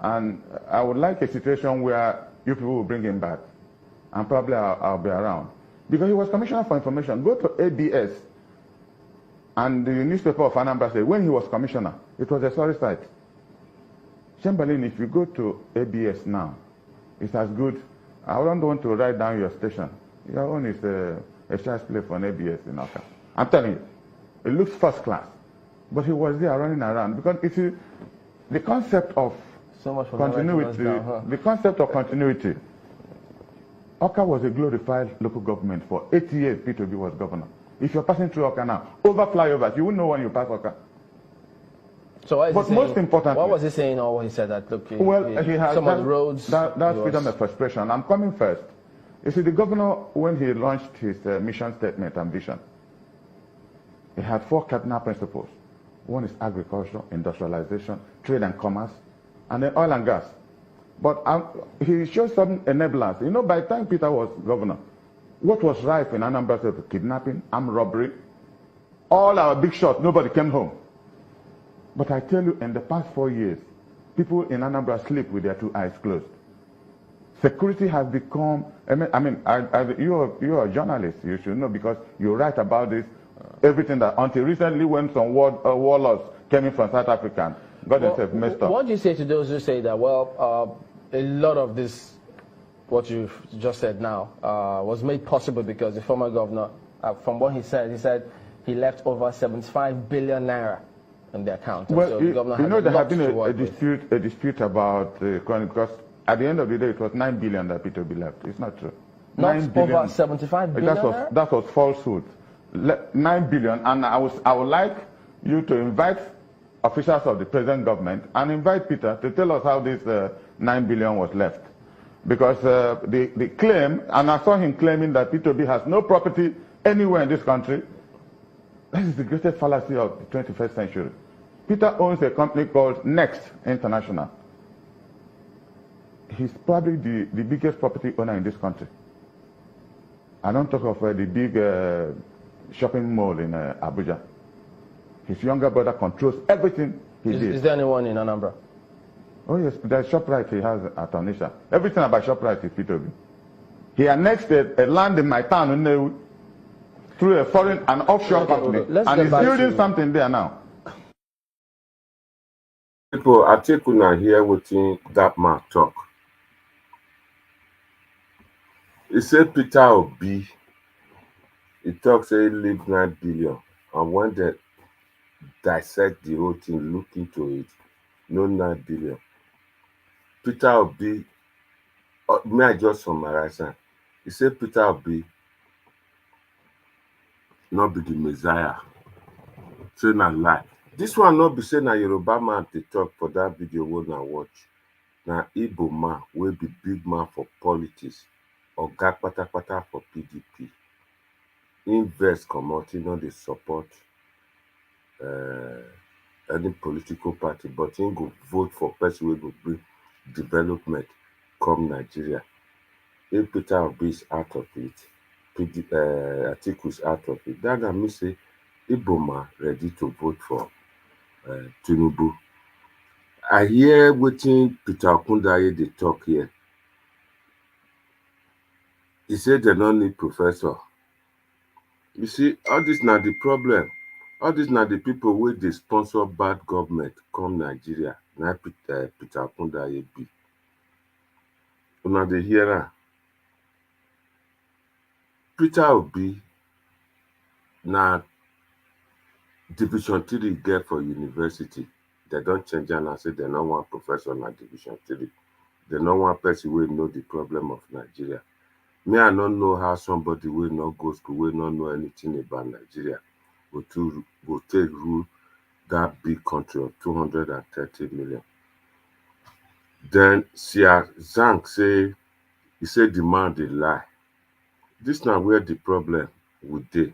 And I would like a situation where you people will bring him back, and probably I'll be around. Because he was Commissioner for Information. Go to ABS, and the newspaper of Anambra said, when he was Commissioner, it was a sorry sight. Chamberlain, if you go to ABS now, it's as good. I don't want to write down your station. Your own is a child's play for an ABS in Oka. I'm telling you, it looks first class. But he was there running around because it's the concept of continuity. The concept of continuity. Oka was a glorified local government for 8 years. P2B was governor. If you're passing through Oka now, over flyovers, you wouldn't know when you pass Oka. So what is but most importantly, what was he saying, or he said that? Look, he has some of the roads. That's freedom of expression. I'm coming first. You see, the governor, when he launched his mission statement and vision, he had 4 cardinal principles. One is agriculture, industrialization, trade and commerce, and then oil and gas. But he showed some enablers. You know, by the time Peter was governor, what was rife in Anambra State was kidnapping, armed robbery, all our big shots, nobody came home. But I tell you, in the past 4 years, people in Anambra sleep with their 2 eyes closed. Security has become, you're a journalist, you should know, because you write about this. Everything that until recently when some warlords came in from South Africa and got themselves messed up. What do you say to those who say that, well, a lot of this, what you've just said now, was made possible because the former governor, from what he said he left over 75 billion naira in the account. Well, so the governor you know, there had been a dispute about the because at the end of the day it was 9 billion that P2B left. It's not true. Not 9 billion. over 75 billion. That was falsehood. 9 billion, and I would like you to invite officials of the present government and invite Peter to tell us how this 9 billion was left. Because the claim, and I saw him claiming that P2B has no property anywhere in this country. That is the greatest fallacy of the 21st century. Peter owns a company called Next International. He's probably the biggest property owner in this country. I don't talk of the big shopping mall in Abuja. His younger brother controls everything he did. Is there anyone in Anambra? Oh yes, there's ShopRite he has at Onisha. Everything about ShopRite is P2B. He annexed a land in my town through a foreign and offshore company, and he's building something there now. People, I think we are here waiting that man talk. He said Peter Obi, he talks he leave 9 billion, and when they dissect the whole thing, look into it, no 9 billion. Peter Obi, may I just summarize that? He said Peter Obi not be the Messiah. Say na lie. This one not be saying a Yoruba man to talk for that video when I watch. na Igbo man will be big man for politics, oga kpatakpata for PDP. Invest comot, no dey support any political party, but him go vote for person wey go bring development come Nigeria. If Peter Obi is out of it, Atiku is out of it, that mean say Igbo man ready to vote for Tinubu. I hear wetin Peter Okundaye dey talk here. He said they don't need professor. You see, all this not the problem. All this not the people wey dey sponsor bad government come Nigeria. Na Peter Okundaye be. Una dey hear am. Peter Obi na division 3 get for university. They don't change am and say they no want professor na division 3. They no want person wey know the problem of Nigeria. Me, I don't know how somebody will not go school, will not know anything about Nigeria, go take rule that big country of 230 million. Then Sia Zhang say, he said the man dey lie. This now where the problem would dey.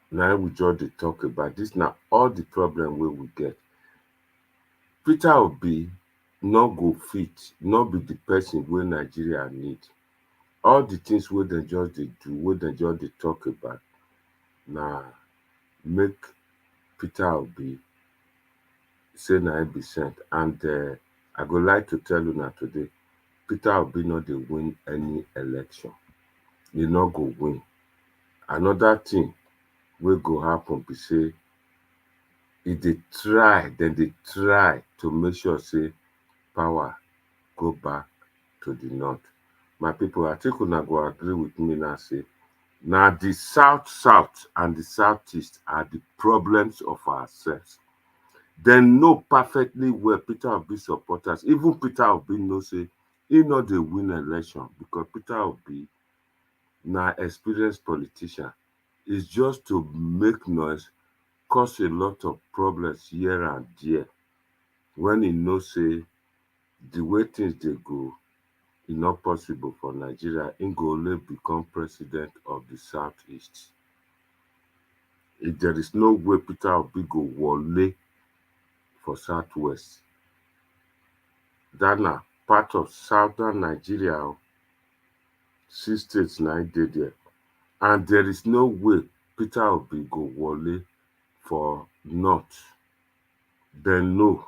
Now we just dey talk about this. Now all the problem where we get. Peter Obi not go fit, not be the person where Nigeria need. All the things where they just dey do, where they just dey talk about, now make Peter Obi say na be sent. And I go like to tell you now today, Peter Obi not dey win any election. He not go win. Another thing will go happen be say, if they try to make sure say power go back to the north. My people, I think una go agree with me now say, now the south and the southeast are the problems of ourselves. They know perfectly well Peter Obi supporters. Even Peter Obi know say he not dey win election because Peter Obi na experienced politician. It's just to make noise, cause a lot of problems here and there. When he knows say the way things they go, it's not possible for Nigeria. He go only become president of the southeast. If there is no way Peter Obi go wole for southwest, that na part of southern Nigeria, 6 states now dey there, and there is no way Peter Obi go wole for north. Then no.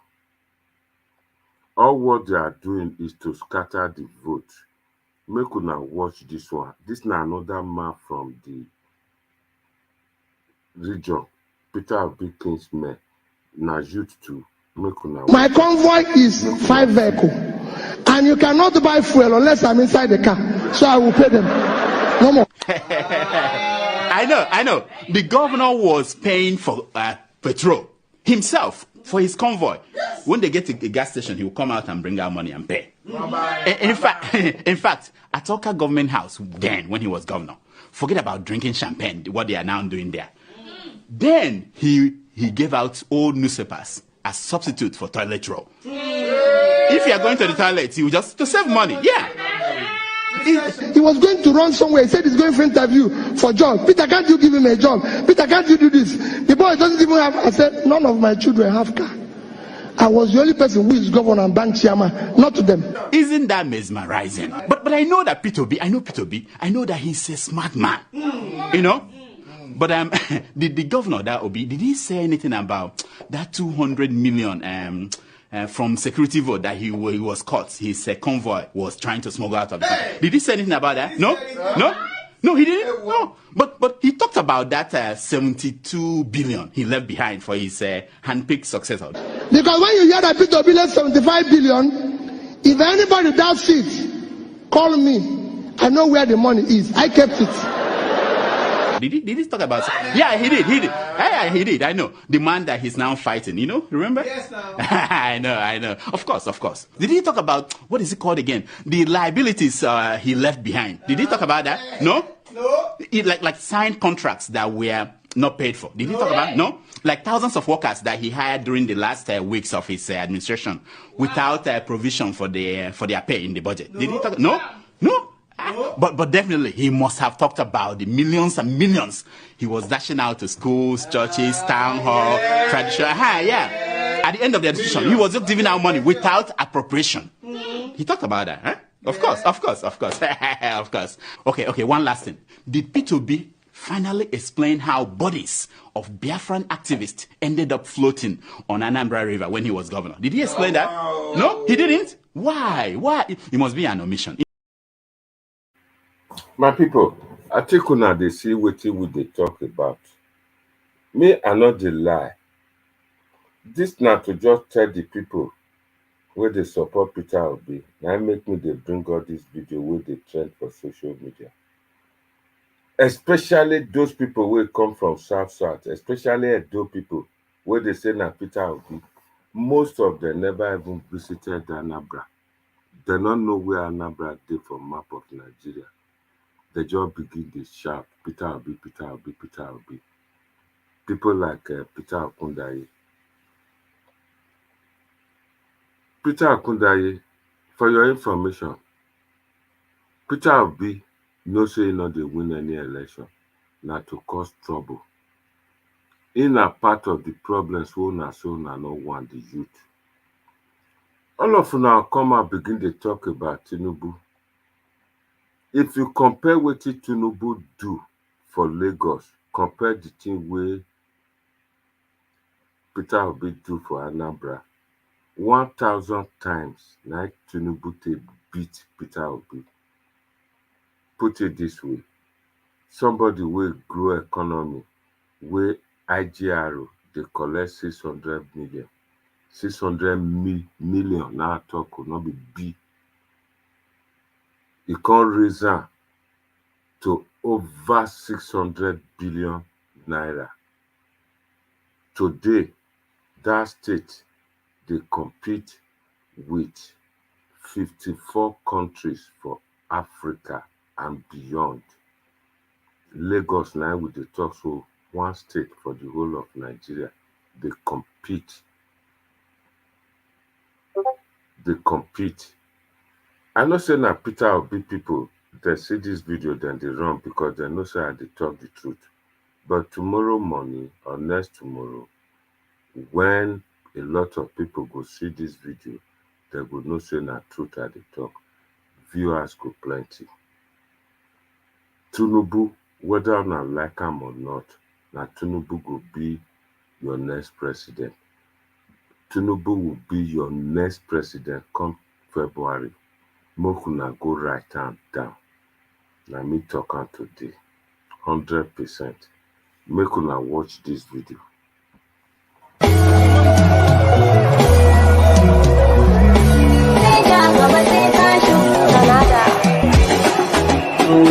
All what they are doing is to scatter the vote. Make una watch this one. This na another man from the region. Peter Obi Kingsman. Na youth too. Make una watch. My convoy is 5 vehicles. And you cannot buy fuel unless I'm inside the car. So I will pay them. No more. I know. The governor was paying for petrol himself for his convoy. When they get to the gas station, he will come out and bring out money and pay. In fact, at Oka government house then, when he was governor, forget about drinking champagne, what they are now doing there. Then he gave out old newspapers as substitute for toilet roll. If you are going to the toilet, you just to save money. Yeah. He was going to run somewhere. He said he's going for interview for job. Peter, can't you give him a job? Peter, can't you do this? The boy doesn't even have. I said, none of my children have car. I was the only person who is governor and bank chairman, not to them. Isn't that mesmerizing? But I know that Peter Obi. I know that he's a smart man. You know. But the governor, that Obi, did he say anything about that 200 million from security vote that he was caught? His convoy was trying to smuggle out of the country. Did he say anything about that? No, he didn't. No, but he talked about that 72 billion he left behind for his handpicked successor. Because when you hear that Peter Obi left 75 billion, if anybody doubts it, call me. I know where the money is. I kept it. Did he talk about? Yeah, he did. Yeah, he did. I know the man that he's now fighting. You know, remember? Yes, now. I know. Of course. Did he talk about what is it called again? The liabilities he left behind. Did he talk about that? No. Like signed contracts that were not paid for. Did he talk about? No? Like thousands of workers that he hired during the last weeks of his administration without provision for their pay in the budget. Did he talk? No? No? But definitely he must have talked about the millions and millions he was dashing out to schools, churches, town hall, traditional. Yeah. At the end of the administration, he was just giving out money without appropriation. He talked about that, huh? Of course. Of course. Okay, one last thing. Did P2B finally explain how bodies of Biafran activists ended up floating on Anambra River when he was governor? Did he explain that? No, he didn't. Why? It must be an omission. My people, I think una dey see wetin we dey talk about. Me, I no dey lie. This na to just tell the people wey dey support Peter Obi. Na make me dey bring all this video wey dey trend for social media. Especially those people wey come from South, especially Edo people wey dey say na Peter Obi. Most of them never even visited Anambra. They no know where Anambra dey for map of Nigeria. They just begin to shout, Peter Obi, Peter Obi, Peter Obi. People like Peter Okundaye. Peter Okundaye, for your information, Peter Obi no say he no dey win any election. Na to cause trouble. He na part of the problems wey una so una no want the youth. All of una come out begin to talk about Tinubu. If you compare what Tinubu do for Lagos, compare the thing wey Peter Obi do for Anambra, 1,000 times na Tinubu take beat Peter Obi. Put it this way, somebody wey grow economy, wey IGR dey collect 600 million, 600 million now talk could not be B. He can't raise am to over 600 billion naira. Today, that state, they compete with 54 countries for Africa and beyond. Lagos now with the talk, so one state for the whole of Nigeria. They compete. I know say na Peter Obi people, they see this video, then they run because they know say I dey talk the truth. But tomorrow morning or next tomorrow, when a lot of people go see this video, they will know say na truth I dey talk. Viewers go plenty. Tinubu, whether una like am or not, na Tinubu go be your next president. Tinubu will be your next president come February. Make una go write am down. Na me talk am today, 100%. Make una watch this video.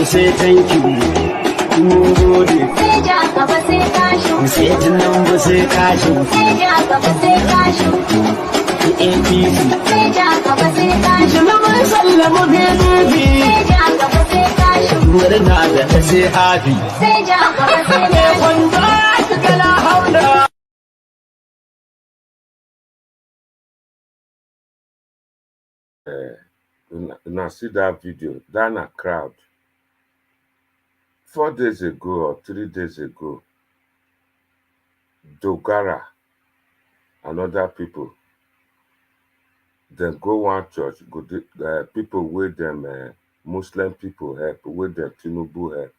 Say thank you, mun gode. Sai ja gaba sai kashu. Sai tunan ba sai kashu. Sai ja gaba sai kashu. APC. Sai ja gaba sai kashu. Jama'a sallama PDP. Sai ja gaba sai kashu. Murna da ta sai happy. Sai ja gaba sai kashu. Wanda ta kala hauna. Now see that video, that na crowd. 4 days ago or 3 days ago, Dogara and other people, then go one church, go people with them Muslim people help, with them Tinubu help,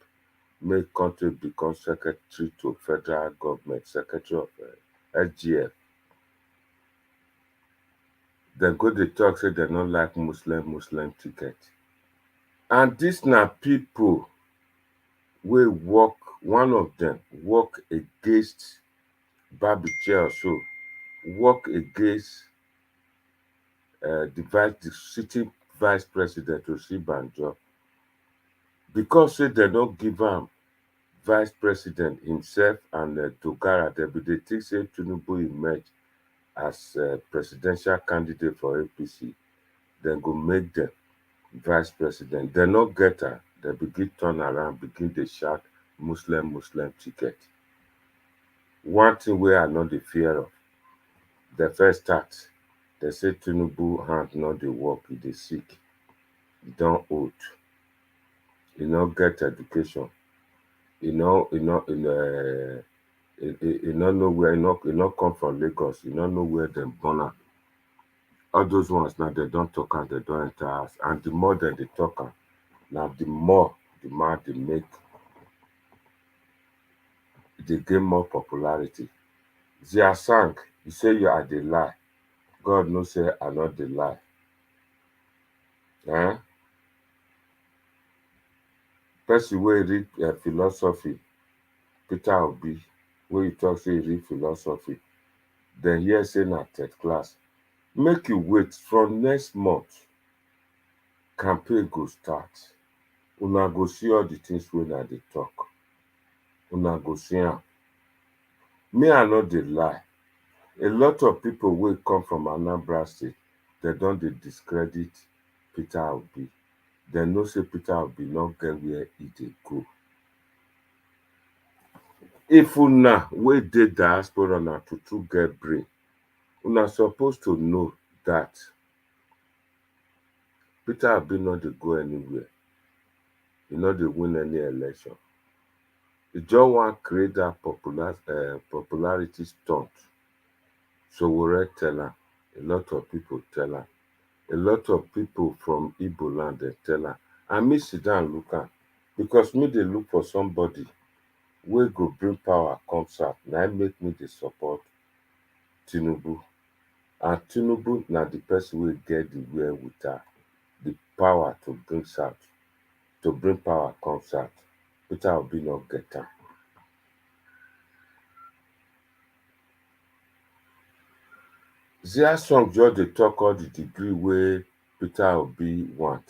make country become secretary to federal government, secretary of SGF. Then go the talk say they don't like Muslim ticket. And this now people will work, one of them work against Babiche also, work against the sitting vice president Osibanjo, because say they don't give him vice president himself and Dogara, they think say Tinubu emerge as presidential candidate for APC, then go make them vice president. They not get her, they begin turn around, begin to shout Muslim ticket. One thing where I know the fear of, the first start, they say Tinubu hand not the work, he dey sick, he don't old, he not get education, he not he not know where, he not come from Lagos, he not know where them born am. All those ones now they don't talk and they don't enter house. And the more that they talk am, now the more the man they make, they gain more popularity. Zia Sang, you say you are the lie. God no say I not the lie. Eh? Person wey read philosophy, Peter Obi, wey you talk say he read philosophy, then hear say na third class. Make you wait from next month, campaign go start. Una go see all the things wey na dey talk. Una go see am. Me I no dey lie. A lot of people wey come from Anambra State, they don dey discredit Peter Obi. They know say Peter Obi no get where he dey go. If una wey dey diaspora na to get brain, una suppose to know that Peter Obi no dey go anywhere. He no dey win any election. He just wan create that popularity stunt. Sowore tell am, a lot of people tell am, a lot of people from Igbo land they tell am. And me sit down look am, because me dey look for somebody wey go bring power comes out. Na im make me dey support Tinubu. And Tinubu na the person wey get the wherewithal, the power to bring power comes out. Peter Obi no get am. Zia Song just dey talk all the degree wey Peter Obi want,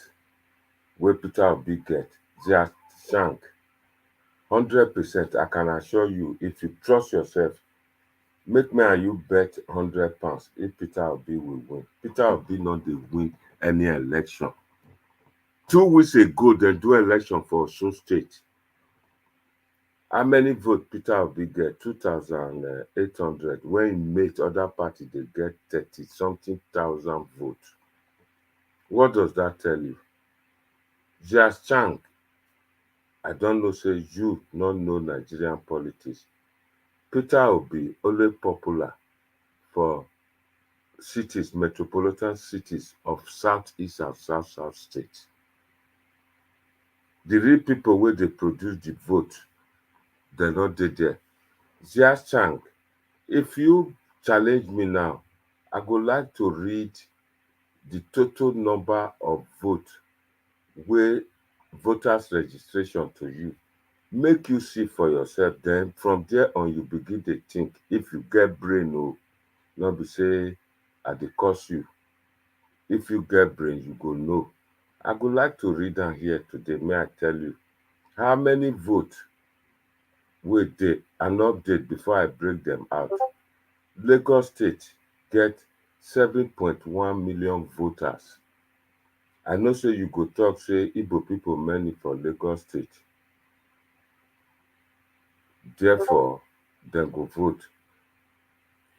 wey Peter Obi get. Zia Shank, 100%, I can assure you, if you trust yourself, make me and you bet £100 if Peter Obi will win. Peter Obi not dey win any election. 2 weeks ago, they do election for Osun State. How many votes Peter Obi get? 2,800. When he made other party, they get 30-something thousand votes. What does that tell you? Just Chang, I don't know, say you not know Nigerian politics. Peter Obi only popular for cities, metropolitan cities of southeast and south states. The real people where they produce the vote, they're not there. Zia Chang, if you challenge me now, I would like to read the total number of votes where voters registration to you. Make you see for yourself. Then from there on, you begin to think. If you get brain, or not be say I dey curse you. If you get brain, you go know. I would like to read down here today. May I tell you how many votes wait there and update before I break them out. Lagos State get 7.1 million voters. I know say you go talk say Igbo people many for Lagos State. Therefore, then go vote.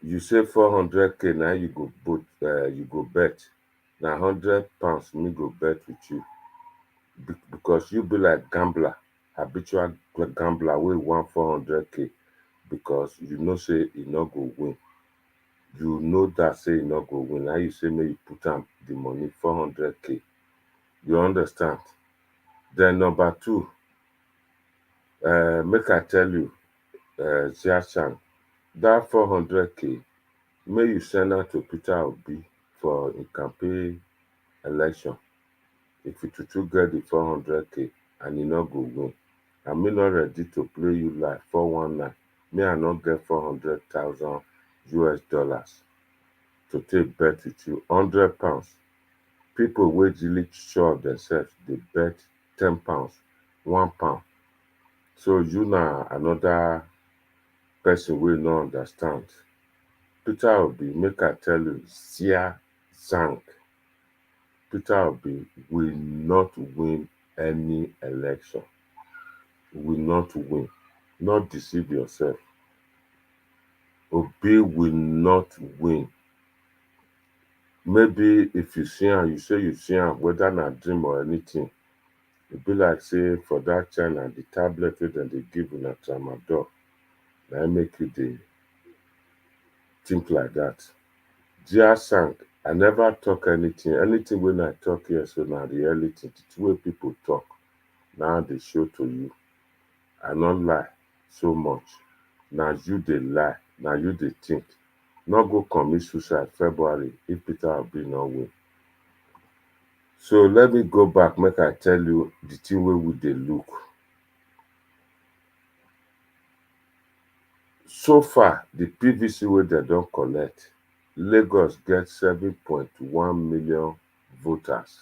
You say 400k now you go vote, you go bet. Now £100 me go bet with you. Because you be like gambler, habitual gambler wey want 400k, because you know say he not go win. You know that say he not go win. Now you say may you put on the money 400k. You understand? Then number 2, make I tell you, Zia Chan, that 400k, may you send out to Peter Obi for a campaign election. If you to get the 400k and you not go win, I'm not ready to play you like 419. Me I not get 400,000 US dollars to take bet with you. £100. People wey really sure of themselves, they bet £10, £1. So you now another person will not understand. Peter Obi, make I tell you, Zia Zhang, Peter Obi will not win any election. Will not win. Not deceive yourself. Obi will not win. Maybe if you see him, you say you see him, whether not dream or anything, it be like say for that China, the tablet that they give you na tramadol, that make you dey think like that. Dear Sang, I never talk anything. Anything when I talk here, so now reality, the way people talk, now they show to you. I not lie so much. Now you they lie. Now you they think. Not go commit suicide February if Peter Obi not win. So let me go back, make I tell you the thing where would they look. So far, the PVC where they don't collect, Lagos get 7.1 million voters.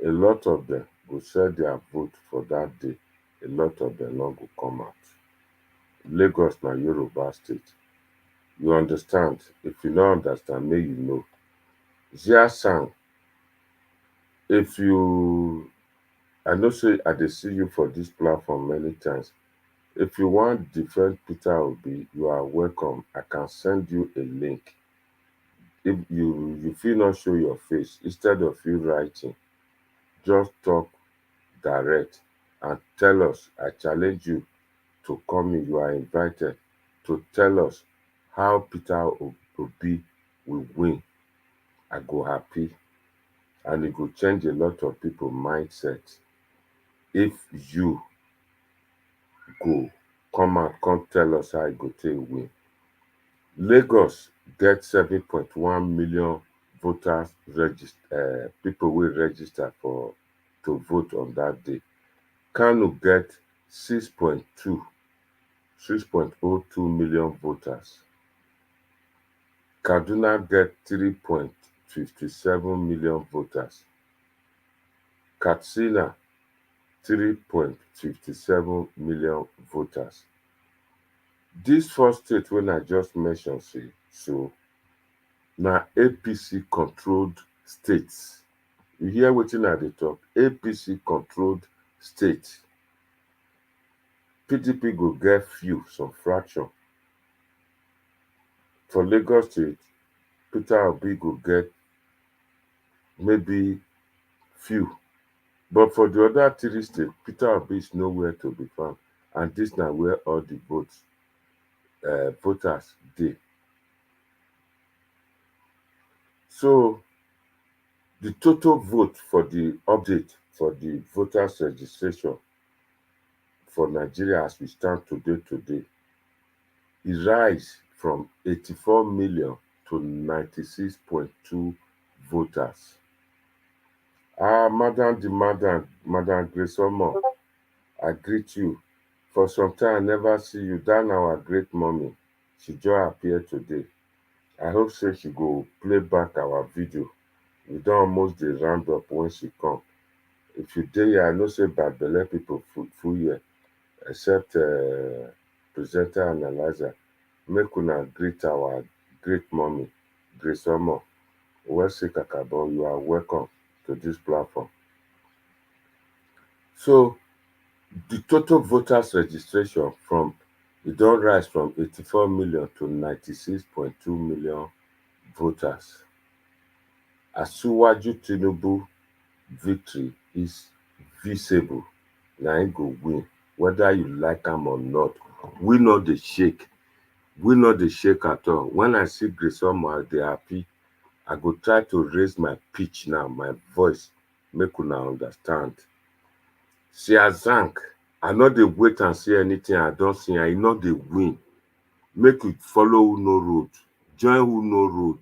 A lot of them go sell their vote for that day. A lot of them not go come out. Lagos na Yoruba state. You understand? If you don't understand, may you know. Zia Sang, if you, I know say I dey see you for this platform many times. If you want defend Peter Obi, you are welcome. I can send you a link. If you feel not show your face, instead of you writing, just talk direct and tell us. I challenge you to come in. You are invited to tell us how Peter Obi will win. I go happy, and it will change a lot of people's mindset. If you go come out, come tell us how it go take win. Lagos get 7.1 million voters register, people will register for to vote on that day. Kano get 6.02 million voters. Kaduna get 3.57 million voters. Katsina 3.57 million voters. This first state when I just mentioned, so now APC controlled states. You hear what I dey talk? APC controlled states. PDP go get few, some fraction. For Lagos State, Peter Obi go get maybe few. But for the other three states, Peter Obi is nowhere to be found. And this now where all the voters dey. So the total vote for the update for the voters registration for Nigeria as we stand today, it rise from 84 million to 96.2 voters. Madam Grace Omo, I greet you. For some time I never see you. That our great mommy, she just appeared today. I hope so she go play back our video. We don't almost dey round up when she come. If you dey here, I know say bad belle people full here, except presenter analyzer. Make una greet our great mommy, Grace Omo. Wesi Kakabo, you are welcome to this platform. So the total voters registration it don't rise from 84 million to 96.2 million voters. Asiwaju Tinubu victory is visible. Now he go win, whether you like him or not. We know the shake. We know the shake at all. When I see Grace Omo, they happy. I go try to raise my pitch now, my voice, make una understand. See Azank, I know they wait and see anything I don't see. I know they win. Make it follow who no road, join who no road.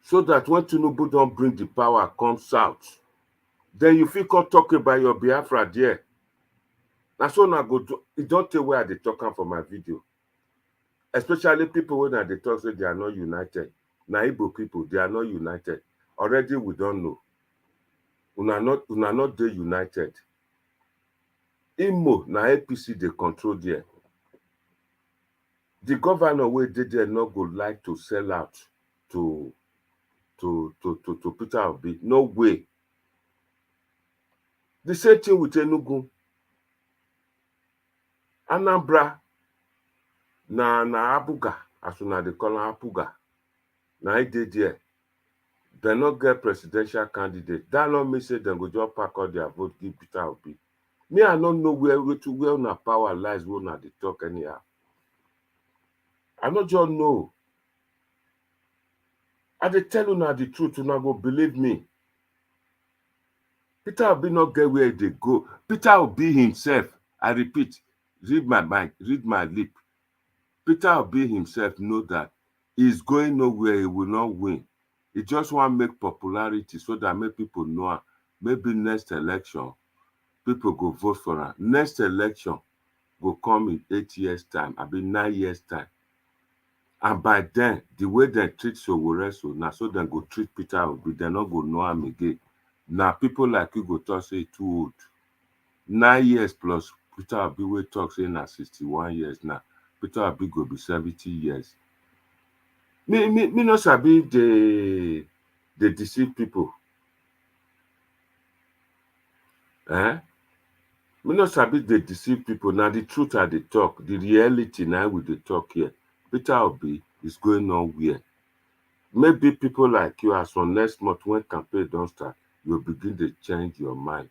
So that when Tinubu don't bring the power, comes out, then you feel called talk about your Biafra there. That's what I go do. It don't tell where they talking for my video. Especially people when they talk say they are not united. Na Igbo people, they are not united. Already we don't know. Una not they united. Imo na APC they control there. The governor where they there not go like to sell out to Peter Obi. No way. The same thing with Enugu. Anambra. Na Abuga, as soon as they call Apuga. Now I did there. They not get presidential candidate. That not mean say them go just pack all their vote, give Peter Obi. Me, I don't know where na power lies, where na they talk anyhow. I not just know. I dey tell you now the truth, you now go believe me. Peter Obi not get where they go. Peter Obi himself, I repeat, read my mind, read my lip. Peter Obi himself know that he's going nowhere, he will not win. He just want to make popularity so that make people know him. Maybe next election, people go vote for him. Next election will come in 8 years' time, I mean 9 years' time. And by then, the way they treat Sowore, now so they go treat Peter Obi, they not go know him again. Now people like you go talk say too old. 9 years plus Peter Obi will talk say na 61 years now. Peter Obi go be 70 years. Me no sabi they deceive people. Me no sabi they deceive people. Now the truth are they talk. The reality now we they talk here. Peter Obi is going nowhere. Maybe people like you, as on next month when campaign don't start, you'll begin to change your mind.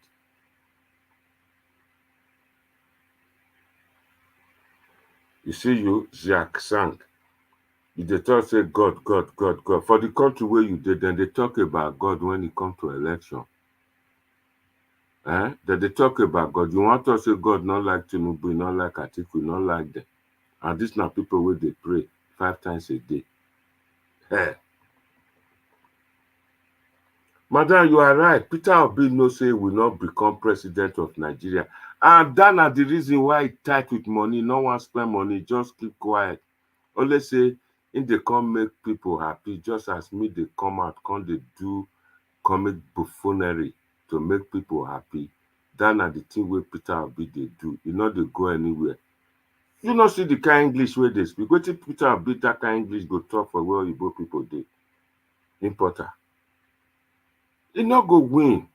You see you, Jacques Sang, if they talk say God. For the country where you did, then they talk about God when it comes to election. Then they talk about God. You want to say God not like Tinubu, not like Atiku, not like them. And these now people where they pray 5 times a day. Madam, you are right. Peter Obi no say he will not become president of Nigeria. And that is the reason why he tight with money. No one spend money, just keep quiet. Only say, if they come make people happy, just as me, they come out, they do comic buffoonery to make people happy. That is the thing where Peter Obi they do. You know they go anywhere. You not see the kind of English where they speak. What if Peter Obi that kind of English go talk for where Igbo people do? Importer. You not go win.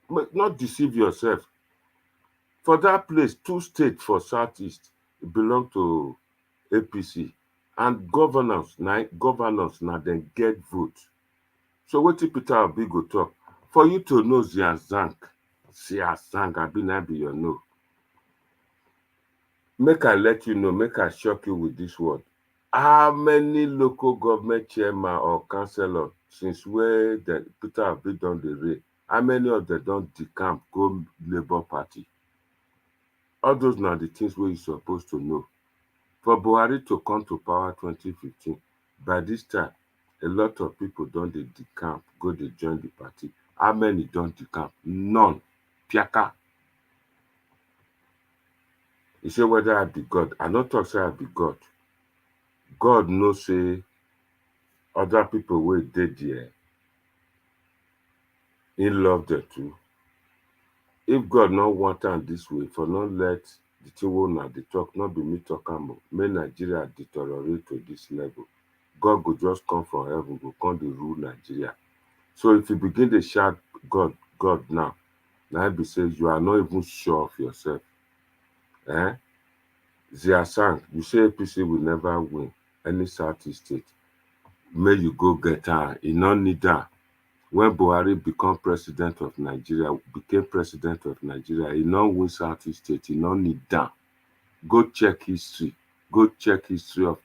But not deceive yourself. For that place, 2 states for Southeast belong to APC. And governors now then get vote. So what if Peter Obi go talk? For you to know Ziazang, I be your know. Make I let you know, make I shock you with this word. How many local government chairman or councillor since where the Peter Obi done the raid? How many of them don't decamp go Labour Party? All those are the things where you're supposed to know. For Buhari to come to power 2015, by this time, a lot of people don't decamp, go to join the party. How many don't decamp? None. Piaka. You say whether I be God. I not talk say I be God. God knows say other people will dead there. He love them too. If God not want them this way, for not let the thing now they talk, not be me talk more. May Nigeria deteriorate to this level. God will just come from heaven, will come to rule Nigeria. So if you begin to shout God now be says you are not even sure of yourself. Ziasang, you say APC will never win any Southeast state. May you go get her. You don't need that. When Buhari became president of Nigeria, he don't win Southeast state. He don't need that. Go check history. Go check history of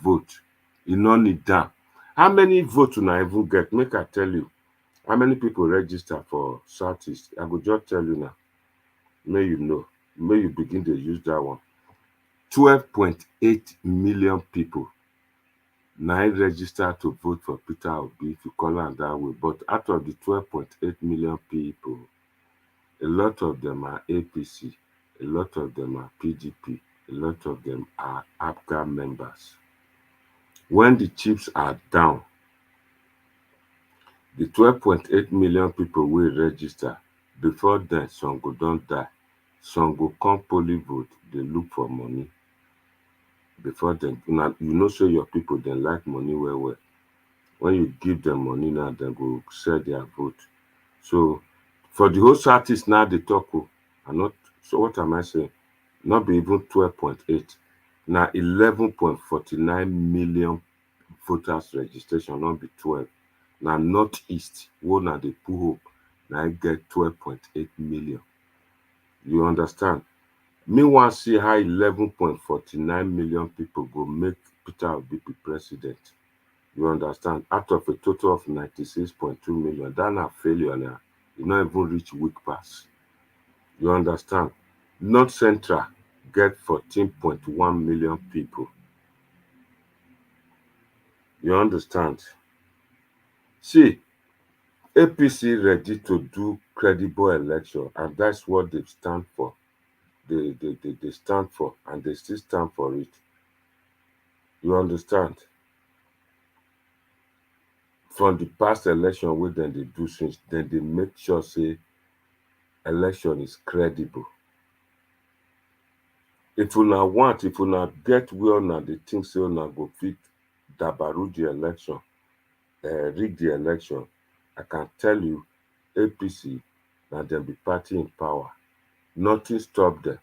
vote. You don't need that. How many votes do I even get? Make I tell you. How many people register for Southeast? I will just tell you now. May you know. May you begin to use that one. 12.8 million people now register to vote for Peter Obi, if you call it that way. But out of the 12.8 million people, a lot of them are APC, a lot of them are PDP, a lot of them are APGA members. When the chips are down, the 12.8 million people will register. Before then, some go don't die. Some go come poly vote, they look for money. Before then, you know, so your people they like money well. When you give them money now, they go sell their vote. So for the whole Southeast now they talk, and not so what am I saying? Not be even 12.8. Now 11.49 million voters registration, not be 12. Now Northeast, one at the pull hope, now I get 12.8 million. You understand? Me want see how 11.49 million people go make Peter Obi be president. You understand? Out of a total of 96.2 million, that's a failure now. You not even reach weak pass. You understand? North Central get 14.1 million people. You understand? See, APC ready to do credible election, and that's what they stand for. They stand for, and they still stand for it. You understand? From the past election where then they do since, then they make sure say election is credible. If una want, if una get where una dey think say una go fit dabaru the election, rig the election, I can tell you, APC na dem be party in power. Nothing stop them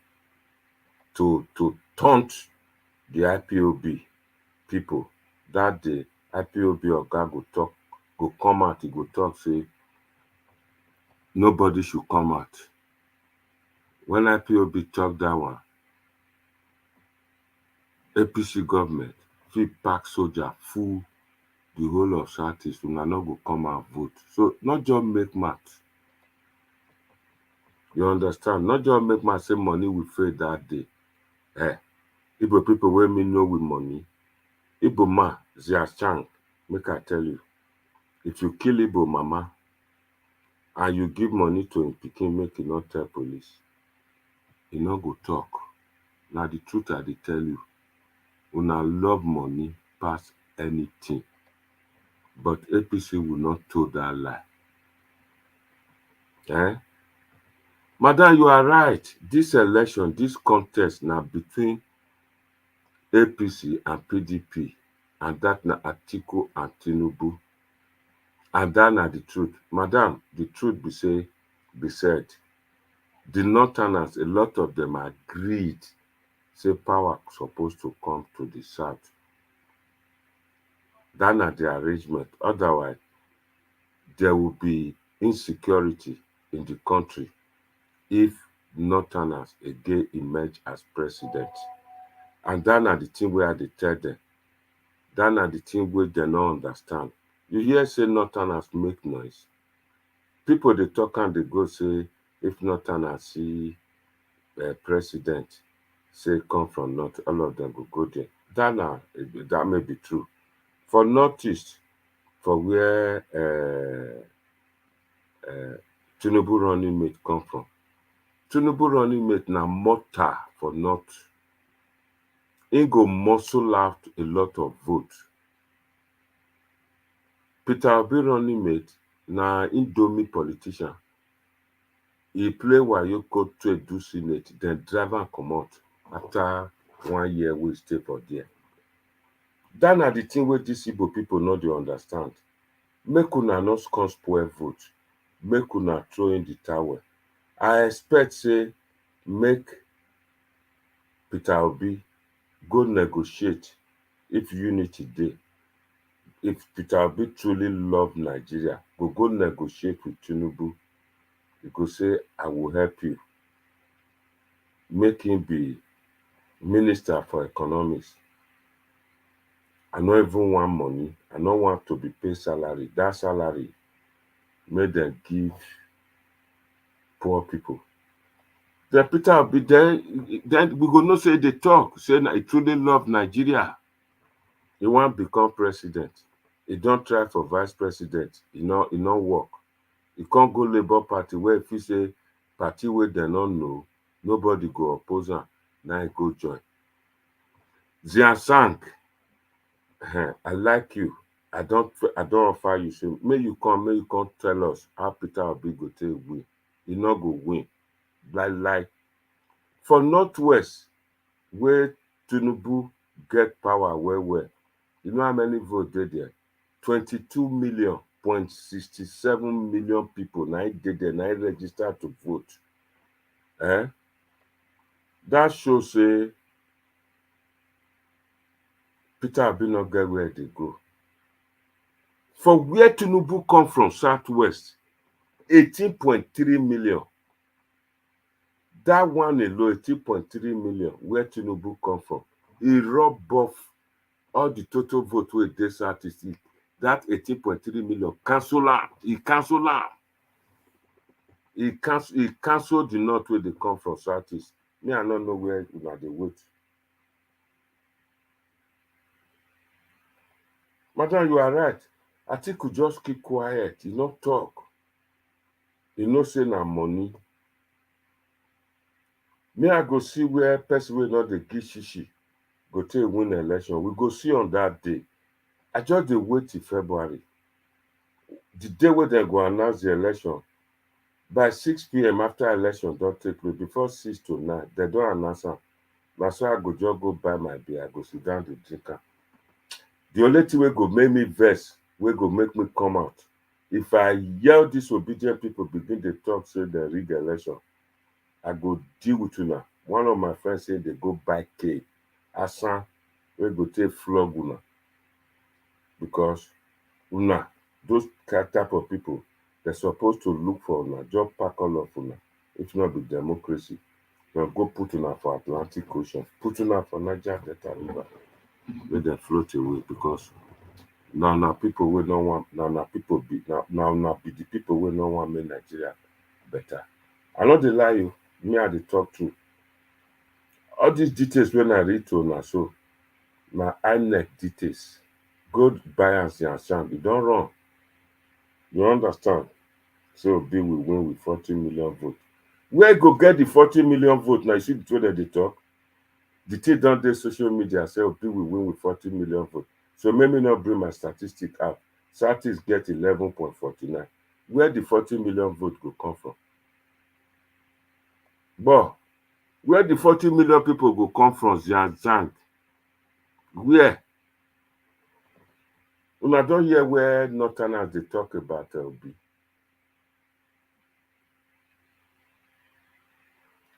to taunt the IPOB people. That day, IPOB oga go come out, he go talk say nobody should come out. When IPOB talk that one, APC government fit pack soldier full the whole of Southeast, una no go come out vote. So not just make math. You understand? Not just make math say money will fail that day. Igbo people wey me know with money. Igbo man, Zia Chang, make I tell you, if you kill Igbo mama and you give money to him pikin make he not tell police, he not go talk. Now the truth I dey tell you, una love money pass anything. But APC will not tell that lie. Madam, you are right. This election, this contest now between APC and PDP, and that na Atiku and Tinubu. And that na the truth. Madam, the truth be said, the Northerners, a lot of them agreed, say power supposed to come to the South. That na the arrangement. Otherwise, there will be insecurity in the country if Northerners again emerge as president. And that na the thing where they tell them. That na the thing where they don't understand. You hear say Northerners make noise. People they talk and they go say, if Northerners see a president, say come from North, all of them will go there. That may be true. For Northeast, for where Tinubu running mate come from, Tinubu running mate na mortar for North. He go muscle out a lot of votes. Peter Obi running mate na indomie politician. He play Wayoko to do Senate, then drive and come out after 1 year we stay for there. That na the thing where these Igbo people no dey understand. Make una not come spoil vote. Make una throw in the towel. I expect say make Peter Obi go negotiate if unity dey. If Peter Obi truly love Nigeria, go negotiate with Tinubu. He go say, I will help you. Make him be Minister for Economics. I don't even want money. I don't want to be paid salary. That salary, make them give poor people. Then Peter will be there. Then we go not say they talk, say I truly love Nigeria. He want to become president. He don't try for vice president. He not work. He can't go Labour Party where if you say party where they don't know, nobody go oppose him. Now he go join. Zia Sang, I like you. I don't offer you. So may you come tell us how Peter Obi go take win. He not go win. Like for Northwest, where Tinubu get power well. You know how many votes they there? 22.67 million people now did there, now registered to vote. That shows say Peter Obi no get where they go. For where Tinubu come from, Southwest, 18.3 million. That one alone, 18.3 million, where Tinubu come from. He rub off all the total vote with this artist. That 18.3 million cancel out. He cancel out. He canceled the north where they come from, Southeast. Me, I don't know where they wait. Madam, you are right. I think we just keep quiet. He not talk. He no say na money. Me, I go see where person will not the give shishi go take win election. We go see on that day. I just dey wait till February. The day where they go announce the election. By 6 p.m. after election don't take place, before 6 to 9, they don't announce am. Na so I go just go buy my beer, I go sit down to drink am. The only thing wey go make me vex, wey go make me come out, if I yell disobedient people begin to talk say they rig election, I go deal with una. One of my friends say they go buy K, Asan, wey go take flog una. Because una, those type of people, they're supposed to look for una, just pack all of una. If not be democracy, they'll go put una for Atlantic Ocean, put una for Niger Delta River, where they float away. Because now people will not want, now people be the people will not want make Nigeria better. I know they lie you, me I dey talk to. All these details when I read to una, so my INEC details, go buy and see and sound, you don't run. You understand? So Obi will win with 40 million votes. Where go get the 40 million votes? Now you see the way that they talk. The thing done the social media say Obi will win with 40 million votes. So maybe not bring my statistic out. Southeast get 11.49. Where the 40 million vote go come from? But where the 40 million people go come from, Zhang? Where? Una don't hear where Northerners they talk about Obi.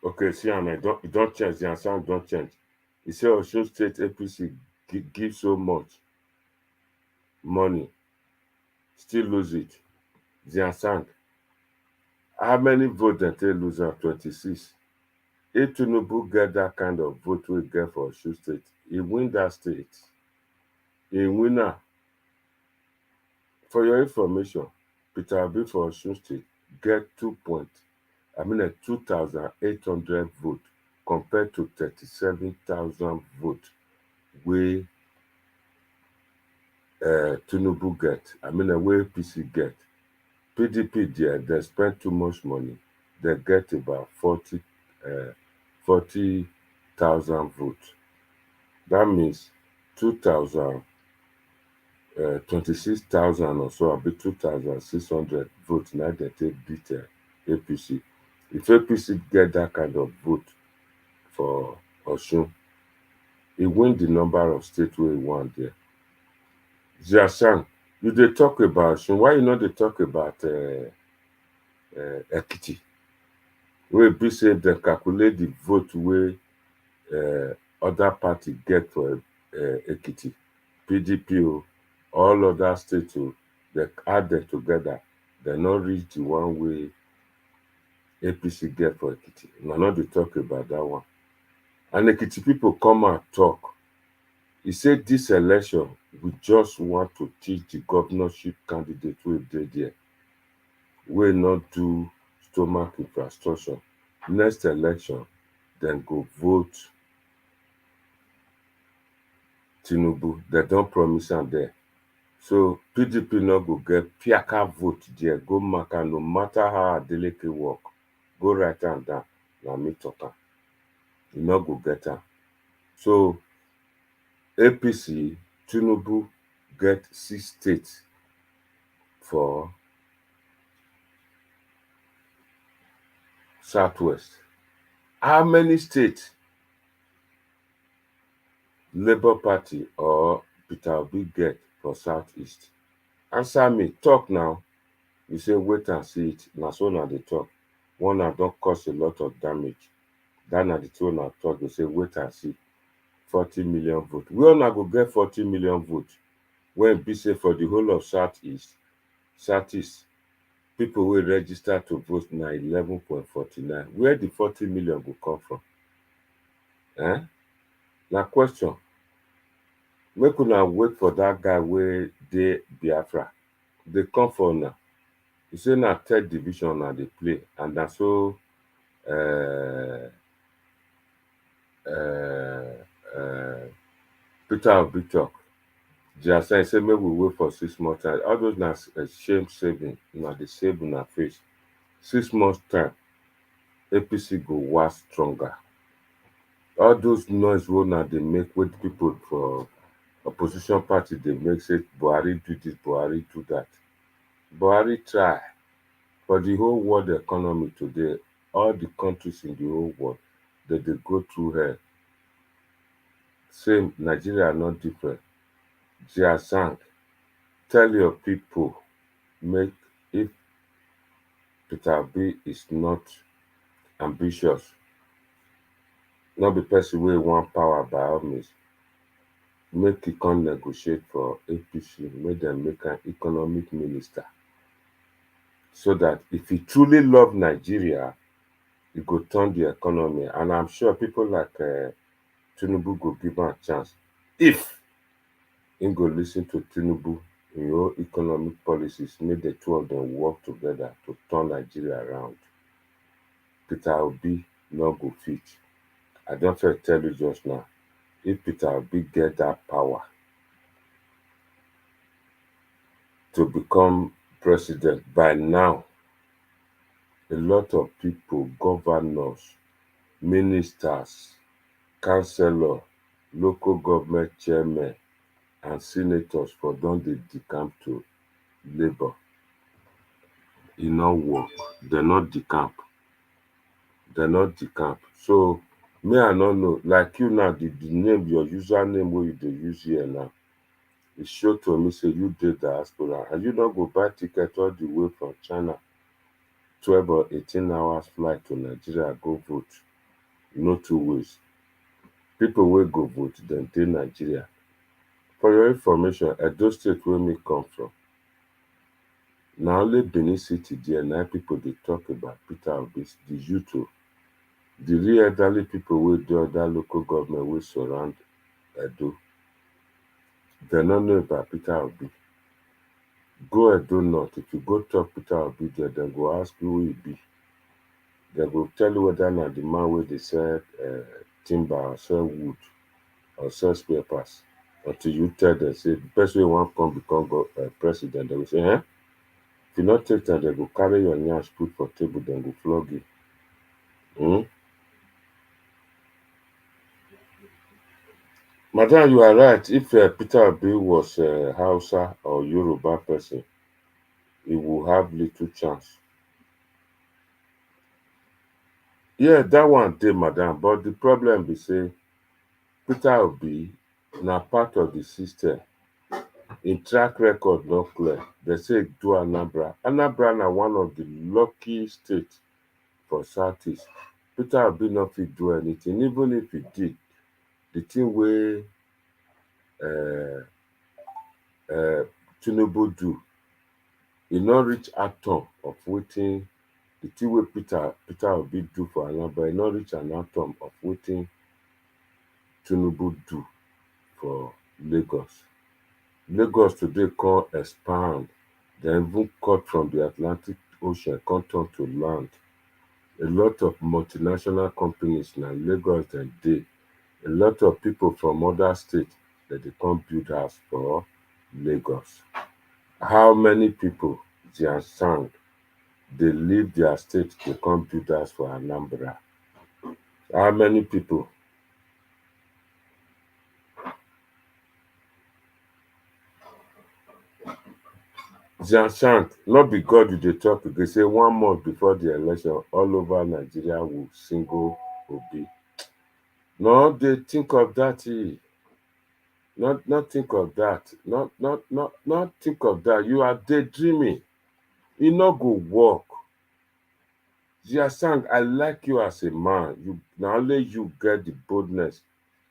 Okay, see, it don't change. The answer don't change. He said Osun State APC give so much money, still lose it. The answer. How many votes did they lose at 26? If Tinubu get that kind of vote we get for Osun State, he win that state. He winner. For your information, Peter Obi for Osun State get 2,800 votes compared to 37,000 votes where Tinubu get. Where APC get. PDP there, they spend too much money. They get about 40,000 votes. That means 26,000 or so, a bit 2,600 votes. Now they take beat APC. If APC get that kind of vote for Osun, he win the number of states where he won there. Jiashan, you dey talk about Osun, why you not dey talk about Ekiti? Wey be say they calculate the vote where other party get for Ekiti, PDP, all other states, they add them together, they not reach the one way APC get for Ekiti. Now not dey talk about that one. And Ekiti people come and talk. He said this election, we just want to teach the governorship candidate who dey there. We not do stomach infrastructure. Next election, then go vote Tinubu. They don't promise am there. So PDP not go get piaka vote there. Go mark no matter how Adeleke work. Go write am down. Na me talk am. You not go get am. So APC, Tinubu get 6 states for Southwest. How many states Labour Party or Peter Obi get for Southeast? Answer me. Talk now. You say wait and see it. Na so na dey talk. One na don cause a lot of damage. That na the two na talk. You say wait and see. 40 million votes. We all now go get 40 million votes when be say for the whole of Southeast, people will register to vote now 11.49. Where the 40 million will come from? Now question. Make una wait for that guy where they Biafra. They come for now. You say now third division now they play, and that's so Peter Obi talk. Just say maybe we wait for 6 months time. All those na shame saving, na the save in our face. 6 months time, APC go was stronger. All those noise wey na they make with people for opposition party, they make say Buhari do this, Buhari do that. Buhari try. For the whole world economy today, all the countries in the whole world, that they go through here. Same, Nigeria are not different. Jia Sang, tell your people, make if Peter Obi is not ambitious, not the person wey want power by all means, make he come negotiate for APC, make them make an economic minister. So that if he truly love Nigeria, he go turn the economy. And I'm sure people like Tinubu go give him a chance. If he go listen to Tinubu in your economic policies, make the two of them work together to turn Nigeria around. Peter Obi no go fit. I don't tell you just now. If Peter Obi get that power to become president, by now, a lot of people, governors, ministers, councillors, local government chairmen, and senators for don dey decamp to Labour. E no work. They not decamp. So me, I don't know. Like you now, the name, your username where you dey use here now, it show to me say you did diaspora, and you don't go buy ticket all the way from China, 12 or 18 hours flight to Nigeria, go vote. No 2 ways. People will go vote, then dey Nigeria. For your information, Edo State where me come from, now only Benin City there, now people they talk about Peter Obi, the youth, the real elderly people with the other local government will surround Edo. They don't know about Peter Obi. Go Edo North. If you go talk Peter Obi there, then go ask who he be. They will tell you whether not the man where they sell timber or sell wood or sell spare parts. Until you tell them, say the person who want come become president, they will say, If you not take time, they go carry your nyash, put for table, then go flog you. Madam, you are right. If Peter Obi was Hausa or Yoruba person, he will have little chance. Yeah, that one dey, madam. But the problem is say Peter Obi na part of the system. In track record not clear. They say do Anambra. Anambra na one of the lucky states for Southeast. Peter Obi not fit do anything. Even if he did, the thing where Tinubu do, he not reach atom of waiting. The thing where Peter Obi do for Anambra, he not reach an atom of waiting Tinubu do for Lagos. Lagos today can expand. They even cut from the Atlantic Ocean, come turn to land. A lot of multinational companies now Lagos and day. A lot of people from other states that they come build house for Lagos. How many people, Jia Sang, they leave their state to come build house for Anambra? How many people? Jia Sang, not be God with the talk. They say 1 month before the election, all over Nigeria will single Obi. No, they think of that. Not think of that. Not think of that. You are daydreaming. It not go work. Jia Sang, I like you as a man. You now only you get the boldness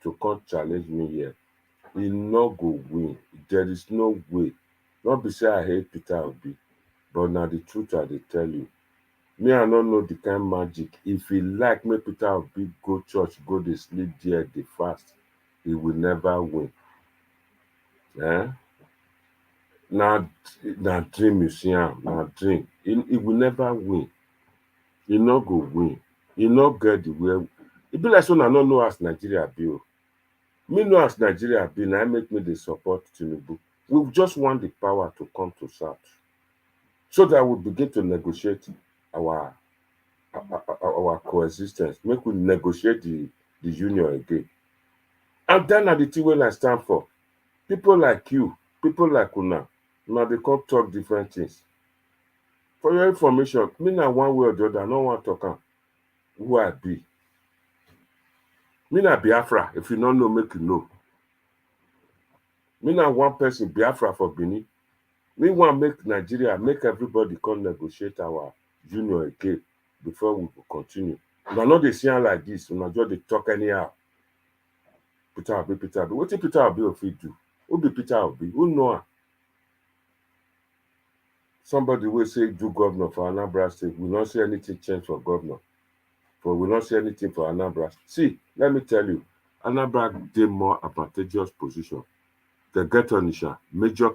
to come challenge me here, he no go win. There is no way. Not be say I hate Peter Obi, but now the truth I dey tell you. Me, I don't know the kind magic. If he like make Peter Obi go church, go dey sleep there, dey fast, he will never win. Na dream you see am, na dream. He will never win. He no go win. He no get the way. E be like so una no know as Nigeria be o. Me know as Nigeria be, na make me dey support Tinubu. We just want the power to come to South, so that we begin to negotiate our coexistence. Make we negotiate the union again. And then na the thing wey I stand for. People like you, people like una dey come talk different things. For your information, me na one way or the other, I no wan talk am who I be. Me na Biafra, if you no know, make you know. Me na one person, Biafra for Benin. Me want make Nigeria, make everybody come negotiate our union again before we go continue. Una no dey see am like this, una just dey talk anyhow. Peter Obi. Wetin Peter Obi go fit do? Who be Peter Obi? Who know am? Somebody will say do governor for Anambra State. We not see anything change for governor. We not see anything for Anambra. See, let me tell you, Anambra dey more advantageous position. They get Onitsha, major